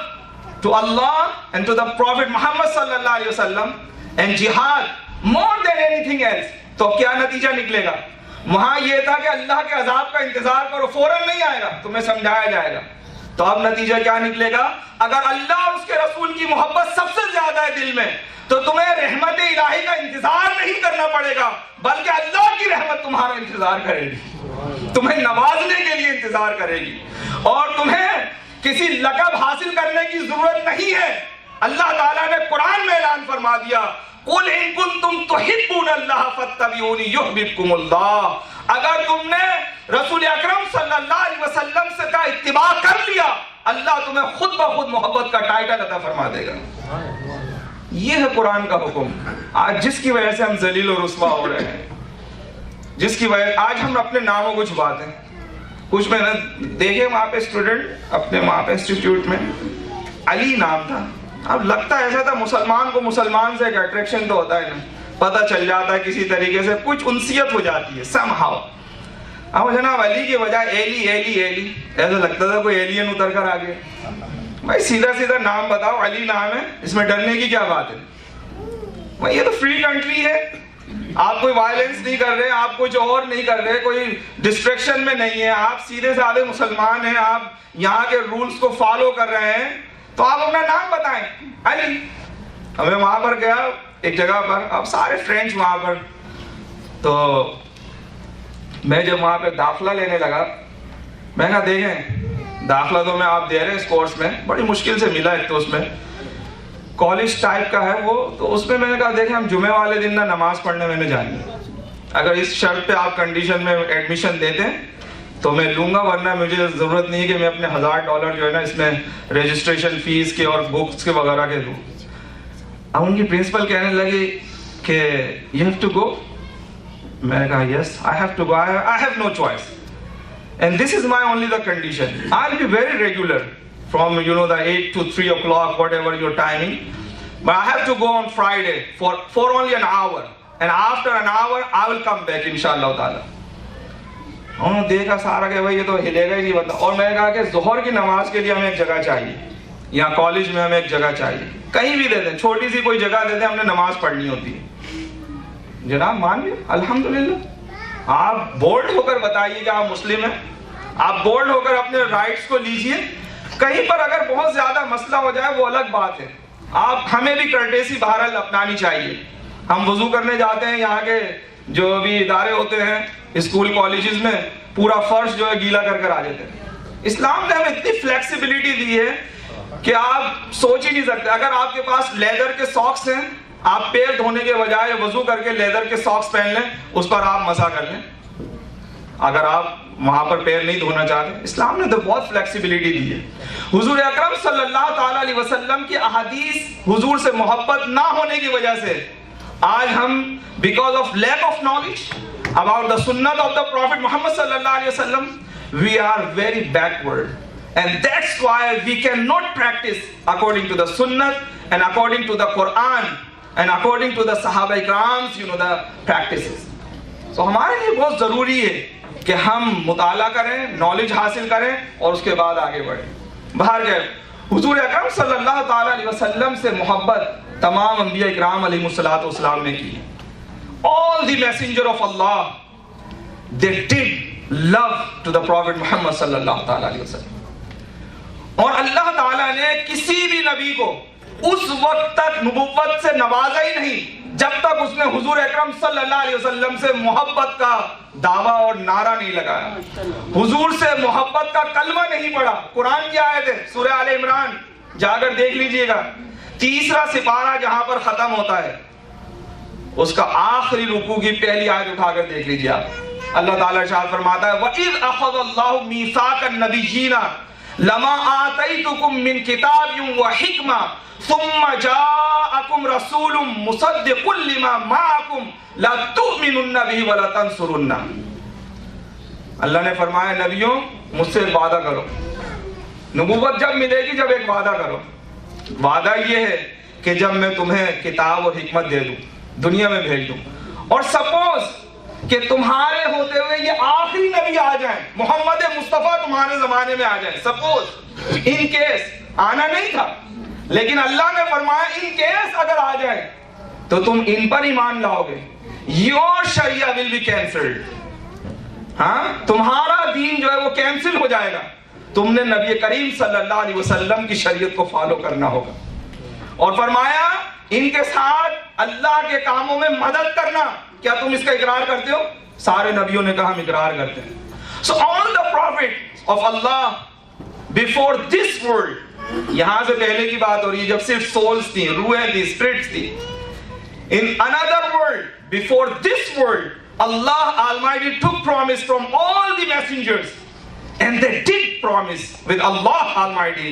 to Allah and to the Prophet Muhammad صلی اللہ علیہ وسلم and jihad more than anything else, تو کیا نتیجہ نکلے گا؟ وہاں یہ تھا کہ اللہ کے عذاب کا انتظار کرو, فوراً نہیں آئے گا, تمہیں سمجھایا جائے گا. تو اب نتیجہ کیا نکلے گا؟ اگر اللہ اور اس کے رسول کی محبت سب سے زیادہ ہے دل میں, تو تمہیں رحمت الہی کا انتظار نہیں کرنا پڑے گا, بلکہ اللہ کی رحمت تمہارا انتظار کرے گی, تمہیں نوازنے کے لیے انتظار کرے گی, اور تمہیں کسی لقب حاصل کرنے کی ضرورت نہیں ہے. اللہ تعالیٰ نے قرآن میں اعلان فرما دیا, قُلْ إِن كُنتُمْ تُحِبُّونَ اللَّهَ فَاتَّبِعُونِي يُحْبِبْكُمُ اللَّهُ. اگر تم نے رسول اکرم صلی اللہ علیہ وسلم سے کا اتباع کر لیا, اللہ تمہیں خود بخود محبت کا ٹائٹل عطا فرما دے گا. یہ ہے قرآن کا حکم. آج جس کی وجہ سے ہم ذلیل و رسوا ہو رہے ہیں, جس کی وجہ آج ہم اپنے ناموں کو چھپاتے ہیں. کچھ میں نے دیکھے وہاں پہ اسٹوڈنٹ اپنے وہاں پہ انسٹیٹیوٹ میں, علی نام تھا. اب لگتا ایسا تھا مسلمان کو مسلمان سے ایک اٹریکشن تو ہوتا ہے نا, پتہ چل جاتا ہے کسی طریقے سے, کچھ انسیت ہو جاتی ہے سم ہاؤ. اب جناب علی کی وجہ ایلی ایلی ایلی, ایسا لگتا تھا کوئی ایلین اتر کر آ گیا. بھائی سیدھا سیدھا نام بتاؤ, علی نام ہے, اس میں ڈرنے کی کیا بات ہے؟ بھائی یہ تو فری کنٹری ہے, آپ کوئی وائلنس نہیں کر رہے, آپ کچھ اور نہیں کر رہے, کوئی ڈسٹریکشن میں نہیں ہے, آپ سیدھے سادھے مسلمان ہیں, آپ یہاں کے رولز کو فالو کر رہے ہیں, تو آپ اپنا نام بتائیں علی. ہمیں وہاں پر گیا ایک جگہ پر, اب سارے فرینڈس وہاں پر, تو میں جب وہاں پہ داخلہ لینے لگا, میں کہا دیکھیں داخلہ تو میں آپ دے رہے ہیں اس کورس میں, بڑی مشکل سے ملا, ایک تو اس میں کالج ٹائپ کا ہے وہ, تو اس میں نے کہا دیکھیں ہم جمعے والے دن نہ نماز پڑھنے میں نے جانی ہے, اگر اس شرط پہ آپ کنڈیشن میں ایڈمیشن دیتے ہیں تو میں لوں گا, ورنہ مجھے ضرورت نہیں ہے کہ میں اپنے $1000 جو ہے نا اس میں رجسٹریشن فیس کے اور بکس کے وغیرہ کے دوں. اب ان کی پرنسپل کہنے لگی کہ یو ہیو ٹو گو. میں نے کہا yes I have to go, I have no choice and this is my only the condition. I will be very regular from the 8 to 3 o'clock, whatever your timing, but I have to go on Friday for only an hour, and after an hour I will come back inshallah ta'ala. انہوں نے دیکھا سارا کہ بھائی یہ تو ہلے گا ہی نہیں بتا, اور میں نے کہا کہ ظہر کی نماز کے لیے ہمیں ایک جگہ چاہیے, یہاں کالج میں ہمیں ایک جگہ چاہیے, کہیں بھی دے دیں, چھوٹی سی کوئی جگہ دے دیں, ہم نے نماز پڑھنی ہوتی ہے. جناب مان لیا الحمدللہ. آپ بولڈ ہو کر بتائیے کہ آپ مسلم ہیں, آپ بولڈ ہو کر اپنے رائٹس کو لیجئے. کہیں پر اگر بہت زیادہ مسئلہ ہو جائے وہ الگ بات ہے, آپ ہمیں بھی کرٹیسی بہرحال اپنانی چاہیے. ہم وضو کرنے جاتے ہیں, یہاں کے جو بھی ادارے ہوتے ہیں اسکول کالجز میں, پورا فرش جو ہے گیلا کر کر آ جاتے ہیں. اسلام نے ہمیں اتنی فلیکسیبلٹی دی ہے کہ آپ سوچ ہی نہیں سکتے. اگر آپ کے پاس لیدر کے ساکس ہیں, آپ پیر دھونے کے بجائے وضو کر کے لیدر کے ساکس پہن لیں, اس پر آپ مسح کر لیں. اگر آپ وہاں پر پیر نہیں دھونا چاہتے, اسلام نے تو بہت فلیکسیبلٹی دی ہے. حضور اکرم صلی اللہ تعالیٰ علیہ وسلم کی احادیث, حضور سے محبت نہ ہونے کی وجہ سے آج ہم because of lack of knowledge about the sunnah of the Prophet Muhammad صلی اللہ علیہ وسلم, we are very backward, and that's why we cannot practice according to the sunnah and according to the Quran and according to the Sahaba Ikrams, the practices. So ہمارے لیے بہت ضروری ہے کہ ہم مطالعہ کریں, نالج حاصل کریں, اور اس کے بعد آگے بڑھیں. باہر گئے حضور اکرم صلی اللہ تعالی علیہ وسلم سے محبت تمام انبیاء اکرام علیہ السلام نے کی. All the messenger of Allah, they did love to the Prophet Muhammad صلی اللہ تعالی علیہ وسلم. اور اللہ تعالیٰ نے کسی بھی نبی کو اس وقت تک نبوت سے نوازا ہی نہیں جب تک اس نے حضور اکرم صلی اللہ علیہ وسلم سے محبت کا دعویٰ اور نعرہ نہیں لگایا, حضور سے محبت کا کلمہ نہیں پڑھا. قرآن کی آیت ہے سورہ آل عمران, جا کر دیکھ لیجئے گا, 3واں سپارہ جہاں پر ختم ہوتا ہے اس کا آخری رکوع کی پہلی آیت اٹھا کر دیکھ لیجئے آپ. اللہ تعالیٰ ارشاد فرماتا ہے وَإِذْ أَخَذَ اللَّهُ مِيثَاقَ النَّبِيِّينَ لَمَا آتَيْتُكُم مِّن كِتَابٍ وَحِكْمَةٍ ثم جاءكم رسول مصدق لما معكم لا تؤمنن به ولا تنصرن. اللہ نے فرمایا نبیوں مجھ سے وعدہ کرو, نبوت جب ملے گی جب ایک وعدہ کرو. وعدہ یہ ہے کہ جب میں تمہیں کتاب اور حکمت دے دوں, دنیا میں بھیج دوں, اور سپوز کہ تمہارے ہوتے ہوئے یہ آخری نبی آ جائیں, محمد مصطفیٰ تمہارے زمانے میں آ جائیں, سپوز ان کیس آنا نہیں تھا, لیکن اللہ نے فرمایا ان کیس اگر آ جائے تو تم ان پر ایمان لاؤ گے, your Shariah will be cancelled. ہاں تمہارا دین جو ہے وہ کینسل ہو جائے گا, تم نے نبی کریم صلی اللہ علیہ وسلم کی شریعت کو فالو کرنا ہوگا. اور فرمایا ان کے ساتھ اللہ کے کاموں میں مدد کرنا, کیا تم اس کا اقرار کرتے ہو؟ سارے نبیوں نے کہا ہم اقرار کرتے ہیں. So all the prophets of Allah before this world, یہاں سے پہلے کی بات ہو رہی ہے جب صرف سولز تھی, روحیں تھی, اسپرٹس تھی. In another world, before this world, Allah Almighty took promise from all the messengers, and they did promise with Allah Almighty.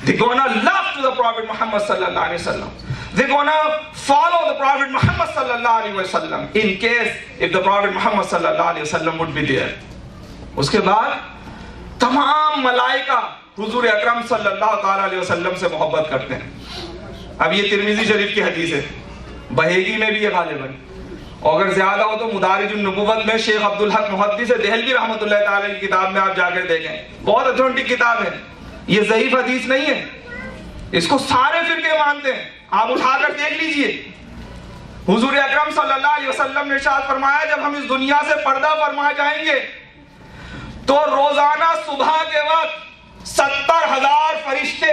They're gonna love to the Prophet Muhammad sallallahu alaihi wasallam. They're gonna follow the Prophet Muhammad sallallahu alaihi wasallam in case if the Prophet Muhammad sallallahu alaihi wasallam would be there. اس کے بعد تمام ملائکہ حضور اکرم صلی اللہ تعالی علیہ وسلم سے محبت کرتے ہیں. اب یہ ترمذی شریف کی حدیث ہے, بہیگی میں بھی یہ غالباً, اور اگر زیادہ ہو تو مدارج النبوت میں شیخ عبدالحق محدث دہلوی رحمۃ اللہ تعالی کی کتاب میں آپ جا کر دیکھیں, بہت اتھینٹک کتاب ہے, یہ ضعیف حدیث نہیں ہے, اس کو سارے فرقے مانتے ہیں, آپ اٹھا کر دیکھ لیجئے. حضور اکرم صلی اللہ علیہ وسلم نے ارشاد فرمایا جب ہم اس دنیا سے پردہ فرما جائیں گے تو روزانہ صبح کے وقت 70,000 فرشتے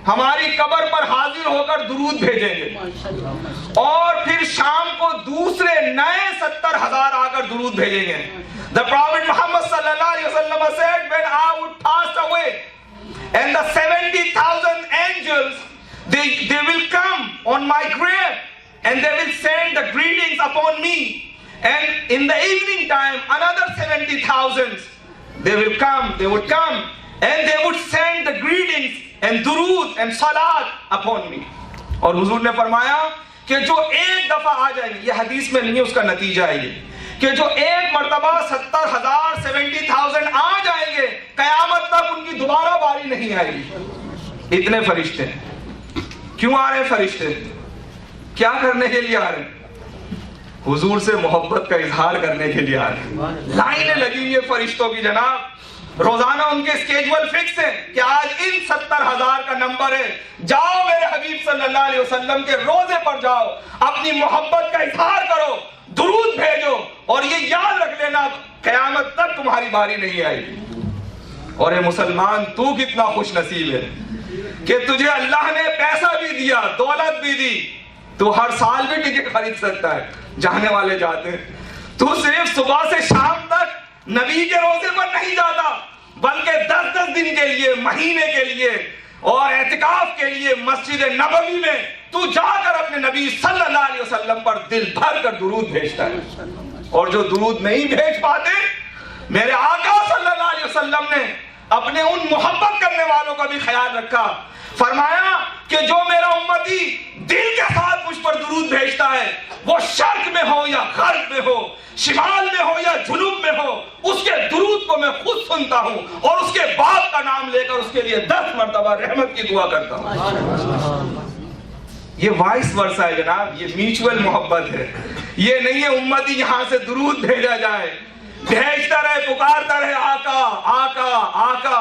ہماری قبر پر حاضر ہو کر درود بھیجیں گے, اور پھر شام کو دوسرے نئے 70,000 آ کر درود بھیجیں گے. The Prophet Muhammad صلی اللہ علیہ وسلم said when I would pass away and the 70,000 angels they will come on my grave and they will send the greetings upon me, and in the evening time another 70,000 they would come and they would send the greetings and durood and salat upon me. اور حضور نے فرمایا کہ جو ایک دفعہ آ جائیں گے, یہ حدیث میں نہیں ہے, اس کا نتیجہ ہے یہ کہ جو ایک مرتبہ 70,000 70,000 آ جائیں گے قیامت تک ان کی دوبارہ باری نہیں آئے گی. اتنے فرشتے کیوں آ رہے ہیں؟ فرشتے کیا کرنے کے لیے آ رہے ہیں؟ حضور سے محبت کا اظہار کرنے کے لیے آ رہے ہیں. لائنیں لگی ہوئی ہیں فرشتوں کی جناب, روزانہ ان کے اسکیجول فکس ہے کہ آج ان 70,000 کا نمبر ہے, جاؤ میرے حبیب صلی اللہ علیہ وسلم کے روزے پر جاؤ, اپنی محبت کا اظہار کرو, درود بھیجو, اور یہ یاد رکھ لینا قیامت تک تمہاری باری نہیں آئے گی. اور اے مسلمان تو کتنا خوش نصیب ہے کہ تجھے اللہ نے پیسہ بھی دیا, دولت بھی دی, تو ہر سال بھی ٹکٹ خرید سکتا ہے, جانے والے جاتے ہیں, تو صرف صبح سے شام تک نبی کے روزے پر نہیں جاتا بلکہ 10 دن کے لیے, مہینے کے لیے اور اعتکاف کے لیے مسجد نبوی میں تو جا کر اپنے نبی صلی اللہ علیہ وسلم پر دل بھر کر درود بھیجتا ہے. اور جو درود نہیں بھیج پاتے, میرے آقا صلی اللہ علیہ وسلم نے اپنے ان محبت کرنے والوں کا بھی خیال رکھا, فرمایا کہ جو میرا امتی دل کے ساتھ مجھ پر درود بھیجتا ہے وہ شرق میں ہو یا غرب میں ہو, شمال میں ہو یا جنوب میں ہو, اس کے درود کو میں خود سنتا ہوں اور اس کے باپ کا نام لے کر اس کے لیے 10 مرتبہ رحمت کی دعا کرتا ہوں. یہ وائس ورسا ہے جناب, یہ میوچول محبت ہے. یہ نہیں ہے امتی یہاں سے درود بھیجا جائے, بھیجتا رہے, پکارتا رہے آقا آقا آقا.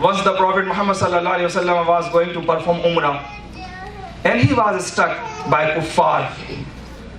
Once the Prophet Muhammad sallallahu alaihi wasallam was going to perform umrah and he was stuck by kuffar.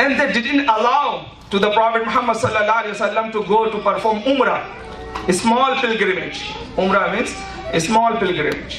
and they didn't allow to the Prophet Muhammad sallallahu alaihi wasallam to go to perform umrah, a small pilgrimage. Umrah means a small pilgrimage.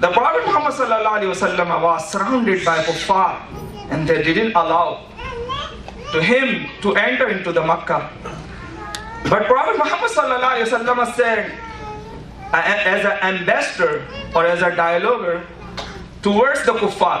The Prophet Muhammad sallallahu alaihi wasallam was surrounded by kuffar and they didn't allow to him to enter into the Makkah. But Prophet Muhammad sallallahu alaihi wasallam said, as an ambassador or as a dialoguer towards the kuffar,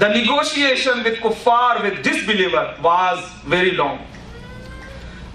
The negotiation with kuffar, with disbeliever was very long.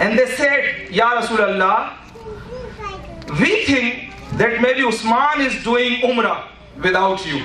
and they said, Ya Rasulullah, we think that maybe Usman is doing umrah without you.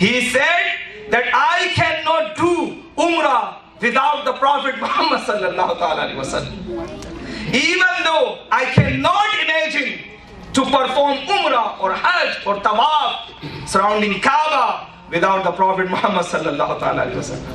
He said that I cannot do umrah without the Prophet Muhammad sallallahu alaihi wasallam. Even though I cannot imagine to perform umrah or hajj or tawaf surrounding Kaaba without the Prophet Muhammad sallallahu alaihi wasallam.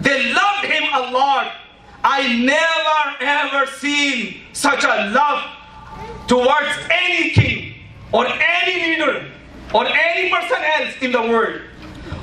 they loved him a lot. I never ever seen such a love towards any king or any leader or any person else in the world.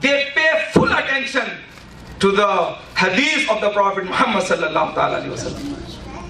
they pay full attention to the hadith of the Prophet Muhammad sallallahu alaihi wasallam.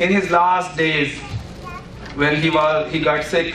in his last days when he got sick,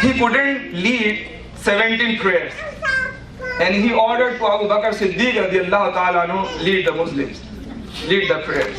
He couldn't lead 17 prayers and he ordered to Abu Bakr Siddiq radiyallahu ta'ala anhu lead the Muslims, lead the prayers.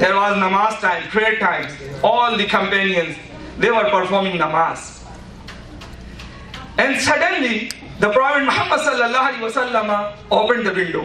There was namaz time, prayer times. All the companions, they were performing namaz. And suddenly, the Prophet Muhammad sallallahu alaihi wasallam opened the window.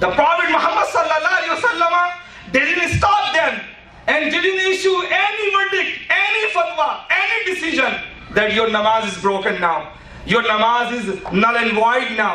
The Prophet Muhammad sallallahu alaihi wasallam didn't stop them and didn't issue any verdict, any fatwa, any decision that your namaz is broken now, your namaz is null and void now.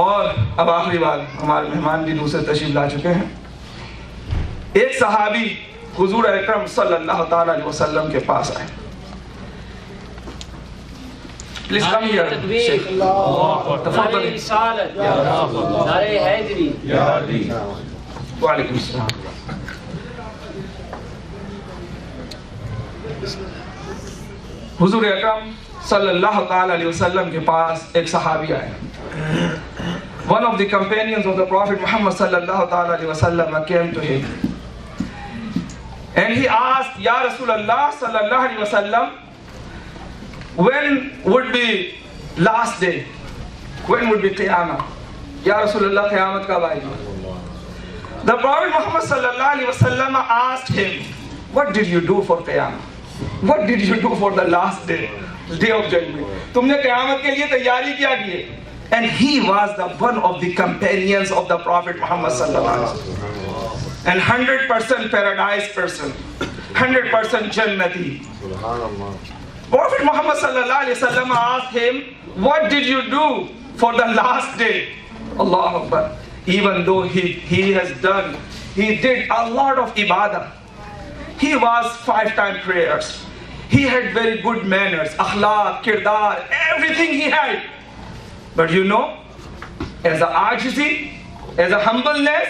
اور اب آخری بات, ہمارے مہمان بھی دوسرے تشریف لا چکے ہیں. ایک صحابی حضور اکرم صلی اللہ تعالی علیہ وسلم کے پاس آئے. Please come here. تفضل. وعلیکم السلام. حضور اکرم صلی اللہ تعالی علیہ وسلم کے پاس ایک صحابی آئے. One of the companions of the Prophet Muhammad sallallahu ta'ala alayhi wa sallam came to him. And he asked, Ya Rasulullah sallallahu alayhi wa sallam, when would be last day? When would be Qiyamah? Ya Rasulullah, Qiyamat kab aayegi? The Prophet Muhammad sallallahu alayhi wa sallam asked him, what did you do for Qiyamah? What did you do for the last day? Day of judgment. تم نے قیامت کے لیے تیاری کیا کیے؟ And he was the one of the companions of the Prophet Muhammad sallallahu alaihi wasallam. And 100% paradise person, 100% Jannati. Prophet Muhammad sallallahu alaihi wasallam asked him, what did you do for the last day? Allahu Akbar. Even though he did a lot of ibadah. He was 5-time prayers. He had very good manners, akhlaq, kirdar, everything he had. But you know, as a ajizi, as a humbleness,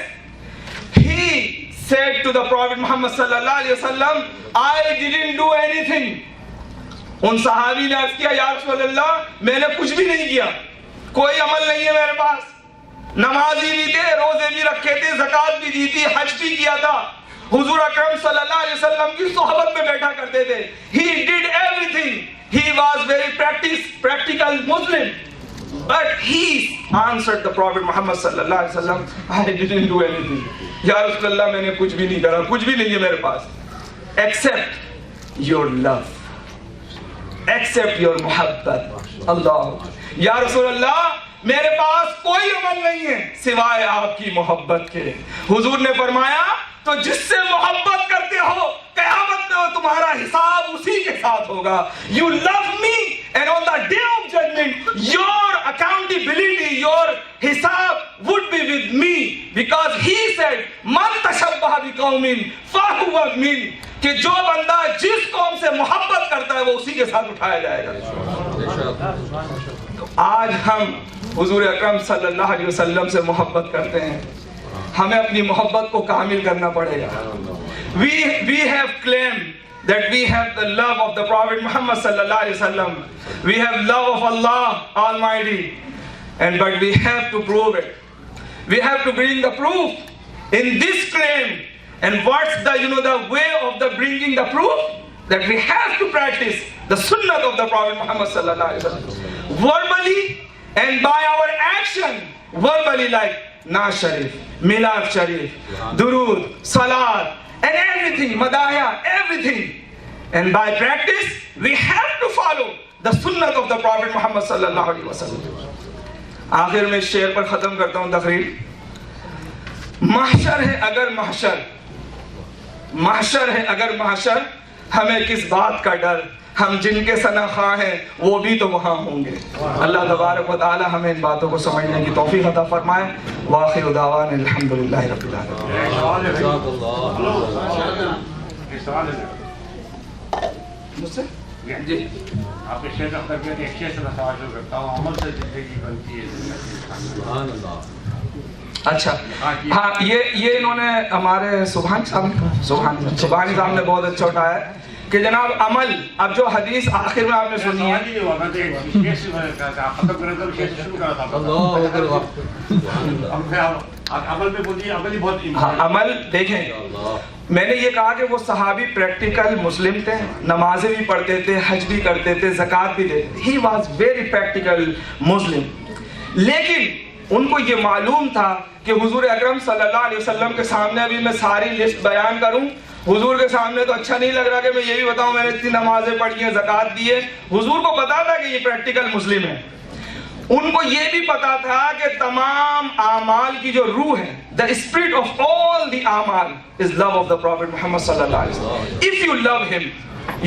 he said to the Prophet Muhammad sallallahu alaihi wasallam, I didn't do anything. ان صحابی نے عرض کیا, یا رسول اللہ, میں نے کچھ بھی نہیں کیا, کوئی عمل نہیں ہے میرے پاس. نمازی بھی تھے, روزے بھی رکھے تھے, زکات بھی دی تھی, حج بھی کیا تھا. حضور اکرم صلی اللہ علیہ وسلم کی صحبت میں بیٹھا کرتے تھے. He did everything. He was very practical Muslim. But he answered the Prophet Muhammad sallallahu alaihi wasallam, I didn't do anything. Ya Rasulullah, میں نے کچھ بھی نہیں کرا, کچھ بھی نہیں ہے میرے پاس, except your love, except your محبت. اللہ, یا رسول اللہ, میرے پاس کوئی عمل نہیں ہے سوائے آپ کی محبت کے. حضور نے فرمایا, تو جس سے محبت کرتے ہو, قیامت میں تمہارا حساب اسی کے ساتھ ہوگا. You love me, and on the day of judgment, your accountability, your hisab would be with me, because he said, man tashabbaha biqaumin fahuwa min, کہ جو بندہ جس قوم سے محبت کرتا ہے وہ اسی کے ساتھ اٹھایا جائے گا. تو آج ہم حضور اکرم صلی اللہ علیہ وسلم سے محبت کرتے ہیں, ہمیں اپنی محبت کو کامل کرنا پڑے گا. We have claimed that we have the love of the Prophet Muhammad sallallahu alaihi wasallam. We have love of Allah Almighty, but we have to prove it. We have to bring the proof in this claim. And what's the way of the bringing the proof? That we have to practice the sunnah of the Prophet Muhammad sallallahu alaihi wasallam, verbally and by our action. Verbally, like Naaz Sharif, Milad Sharif, Durood, Salat, and everything, Madaya, everything. And by practice, we have to follow the sunnah of the Prophet Muhammad sallallahu alaihi wasallam. آخر میں شعر پر ختم کرتا ہوں تقریر. محشر ہے اگر محشر, محشر ہے اگر محشر, ہمیں کس بات کا ڈر, ہم جن کے ثنا خواہ ہیں وہ بھی تو وہاں ہوں گے. اللہ تبارک و تعالی ہمیں ان باتوں کو سمجھنے کی توفیق عطا فرمائے. وآخر دعوانا الحمدللہ رب العالمین. جی آپ کے شیخ اختر کے ایک شیخ سے میں سوال شروع کرتا ہوں, عمل سے زندگی بنتی ہے. اچھا, ہاں, یہ انہوں نے ہمارے سبحانی صاحب نے بہت اچھا اٹھایا کہ جناب عمل, اب جو حدیث آخر میں آپ نے سنی ہے, عمل دیکھیں, میں نے یہ کہا کہ وہ صحابی پریکٹیکل مسلم تھے, نمازیں بھی پڑھتے تھے, حج بھی کرتے تھے, زکات بھی دیتے تھے. He was very practical Muslim. لیکن ان کو یہ معلوم تھا کہ حضور اکرم صلی اللہ علیہ وسلم کے سامنے ابھی میں ساری لسٹ بیان کروں, حضور کے سامنے تو اچھا نہیں لگ رہا کہ میں یہ بھی بتاؤں میں نے اتنی نمازیں پڑھی ہیں, زکات دی ہے. حضور کو پتا تھا کہ یہ پریکٹیکل مسلم ہے. ان کو یہ بھی پتا تھا کہ تمام اعمال کی جو روح ہے, the spirit of all the اعمال is love of the Prophet Muhammad صلی اللہ علیہ وسلم. If you love him,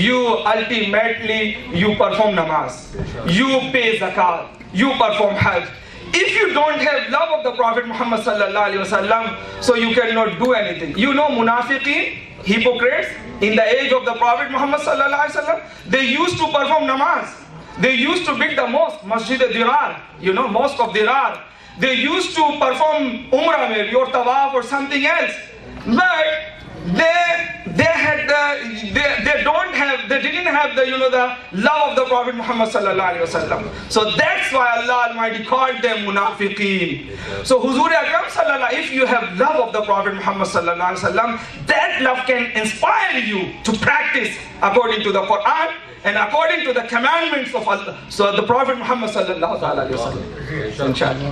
you ultimately you perform namaz, you pay zakat, you perform hajj, If you don't have love of the Prophet Muhammad sallallahu alaihi wasallam, so you cannot do anything. You know, munafiqeen, hypocrites, in the age of the Prophet Muhammad sallallahu alaihi wasallam, they used to perform namaz. They used to build the mosque, Masjid al-Dirar, you know, Mosque of Dirar. They used to perform umrah maybe or tawaf or something else. But they didn't have the, you know, the love of the Prophet Muhammad sallallahu alaihi wasallam. So that's why Allah Almighty called them munafiqeen. So Huzur Akram sallallahu, if you have love of the Prophet Muhammad sallallahu alaihi wasallam, that love can inspire you to practice according to the Quran and according to the commandments of Allah. So the Prophet Muhammad sallallahu alaihi wasallam. Inshallah.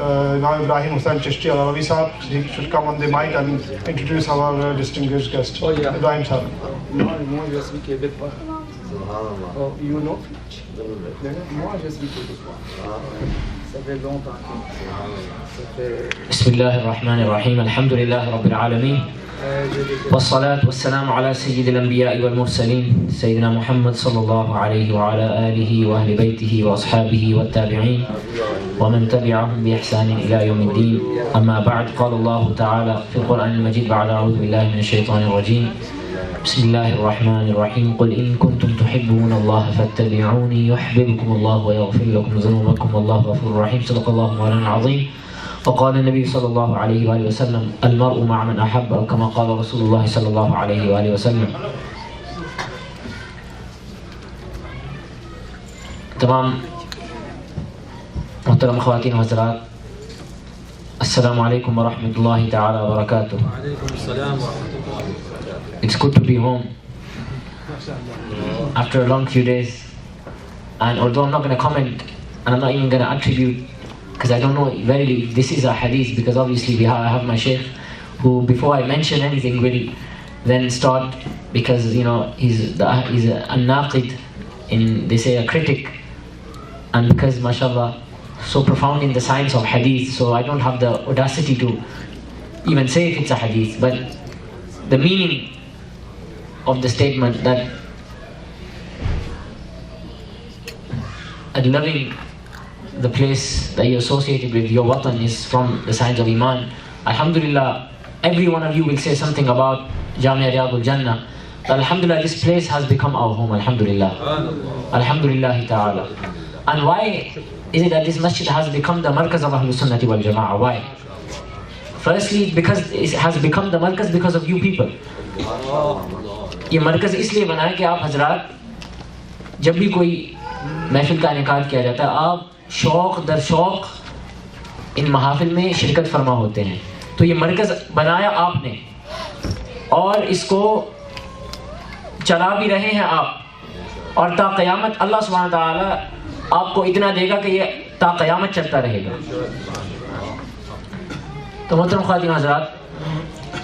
Imam Ibrahim Hussain Chishti Al-Alawi sahab, he should come on the mic and introduce our distinguished guest. Ibrahim sahab. بسم الله الرحمن الرحيم الحمد لله رب العالمين والصلاة والسلام على سيد الأنبياء والمرسلين سيدنا محمد صلى الله عليه وعلى آله وأهل بيته وأصحابه والتابعين ومن تبعهم بإحسان إلى يوم الدين. أما بعد، قال الله تعالى في القرآن المجيد بعد أعوذ بالله من الشيطان الرجيم بسم الله الرحمن الرحيم قل إن كنتم تحبون الله فاتبعوني يحببكم الله ويغفر لكم ذنوبكم والله غفور رحيم. صدق الله مولانا العظيم. وقال النبي صلى الله عليه وآله وسلم المرء مع من أحب، أو كما قال رسول الله صلى الله عليه وآله وسلم. تمام محترم خواتین و حضرات، السلام علیکم ورحمۃ اللہ تعالی وبرکاتہ. It's good to be home after a long few days, and although I'm not going to comment and I'm not even going to attribute, because I don't know verily if this is a hadith, because obviously I have my sheikh who before I mention anything will then start, because you know he's a naqid, in they say a critic, and because mashallah so profound in the science of hadith, so I don't have the audacity to even say if it's a hadith, but the meaning of the statement that loving the place that you're associated with, your watan, is from the signs of Iman. Alhamdulillah, every one of you will say something about Jamia Riyadul Jannah. Alhamdulillah, this place has become our home. Alhamdulillah. Alhamdulillah ta'ala. And why is it that this masjid has become the markaz of Ahlus Sunnati wal Jama'ah? Why? Firstly, because it has become the markaz because of you people. یہ مرکز اس لیے بنا ہے کہ آپ حضرات جب بھی کوئی محفل کا انعقاد کیا جاتا ہے، آپ شوق در شوق ان محافل میں شرکت فرما ہوتے ہیں. تو یہ مرکز بنایا آپ نے اور اس کو چلا بھی رہے ہیں آپ، اور تا قیامت اللہ سبحانہ تعالیٰ آپ کو اتنا دے گا کہ یہ تا قیامت چلتا رہے گا. تو محترم خواتین حضرات،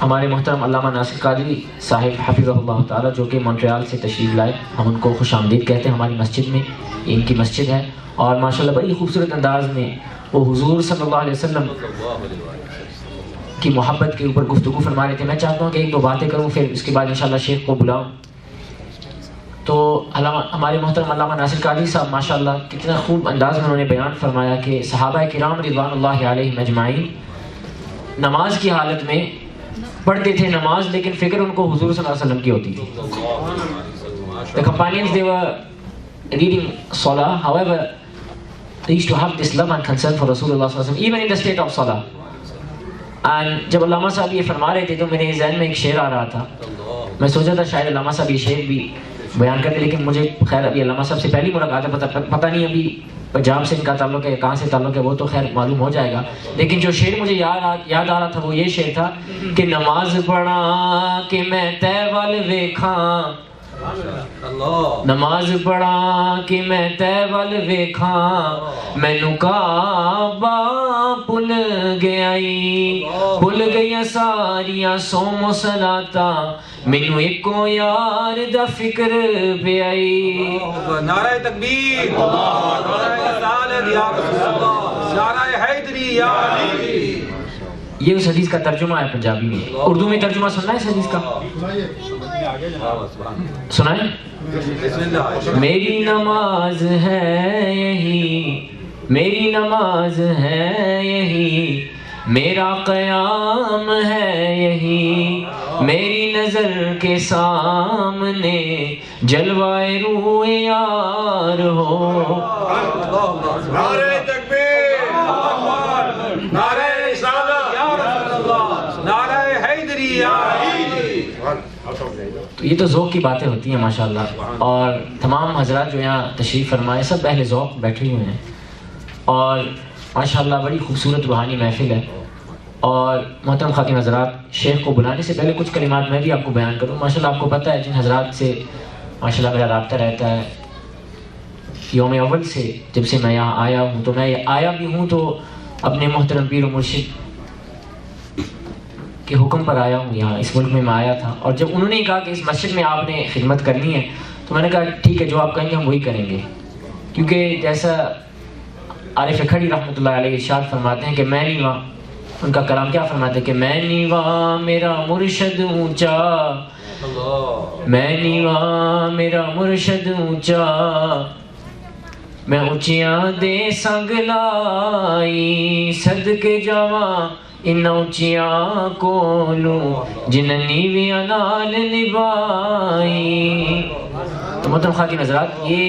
ہمارے محترم علامہ ناصر قادری صاحب حفظہ اللہ تعالیٰ جو کہ مونٹریال سے تشریف لائے، ہم ان کو خوش آمدید کہتے ہیں ہماری مسجد میں. یہ ان کی مسجد ہے اور ماشاءاللہ بڑی خوبصورت انداز میں وہ حضور صلی اللہ علیہ وسلم کی محبت کے اوپر گفتگو فرما رہے تھے. میں چاہتا ہوں کہ ایک دو باتیں کروں، پھر اس کے بعد انشاءاللہ شیخ کو بلاؤں. تو ہمارے محترم علامہ ناصر قادری صاحب ماشاءاللہ کتنا خوب انداز میں انہوں نے بیان فرمایا کہ صحابہ کرام رضوان اللہ علیہم اجمعین نماز کی حالت میں پڑھتے تھے نماز، لیکن فکر ان کو حضور صلی اللہ علیہ وسلم کی ہوتی تھی. The companions, they were reading Salah, however they used to have this love and concern for Rasulullah sallallahu alaihi wasallam even in the state of Salah. And جب علامہ صاحب یہ فرما رہے تھے تو میرے ذہن میں ایک شعر آ رہا تھا. میں سوچا تھا شاید علامہ صاحب یہ شعر بھی بیان کرتے، لیکن مجھے خیر ابھی علامہ صاحب سے پہلی ملاقات ہے، پتہ نہیں ابھی پنجاب سے ان کا تعلق ہے، کہاں سے تعلق ہے، وہ تو خیر معلوم ہو جائے گا. لیکن جو شعر مجھے یاد آ رہا تھا وہ یہ شعر تھا کہ نماز پڑھا کہ میں تے وال ویکھاں نماز پڑھا کہ میں تے ول ویکھاں مینوں کعبہ بھل گئی ساریاں صوم و صلاتاں مینوں ایکو یار دا فکر پہ آئی. نعرہ تکبیر، نعرہ رسالت یا رسول اللہ، نعرہ حیدری یا علی. یہ اس حدیث کا ترجمہ ہے پنجابی میں. اردو میں ترجمہ سننا ہے اس حدیث کا؟ سنائیں. میری نماز ہے یہی، میری نماز ہے یہی، میرا قیام ہے یہی، میری نظر کے سامنے جلوائے روح یار ہو. نعرہ تکبیر، نعرہ رسالت یا رسول اللہ، نعرہ حیدری یا علی. تو یہ تو ذوق کی باتیں ہوتی ہیں ماشاءاللہ. اور تمام حضرات جو یہاں تشریف فرمائے سب اہل ذوق بیٹھے ہوئے ہیں اور ماشاءاللہ بڑی خوبصورت روحانی محفل ہے. اور محترم خاتون حضرات، شیخ کو بلانے سے پہلے کچھ کلمات میں بھی آپ کو بیان کروں. ماشاءاللہ آپ کو پتہ ہے جن حضرات سے ماشاءاللہ میرا رابطہ رہتا ہے یوم اول سے، جب سے میں یہاں آیا ہوں، تو میں آیا بھی ہوں تو اپنے محترم پیر و مرشد کے حکم پر آیا ہوں. یہاں اس ملک میں آیا تھا اور جب انہوں نے کہا کہ اس مسجد میں آپ نے خدمت کرنی ہے تو میں نے کہا ٹھیک ہے، جو آپ کہیں گے ہم وہی کریں گے. کیونکہ جیسا عارف کھڑی رحمۃ اللہ علیہ ارشاد فرماتے ہیں کہ میں نیواں، ان کا کلام کیا فرماتے ہیں کہ میں نیواں میرا مرشد اونچا، میں نیواں میرا مرشد اونچا، میں اونچیاں دے سنگ لائی، صدقے جاواں ان اونچیاں کولوں جن نیویاں نال نبھائی. تو محترم خواتین حضرات، یہ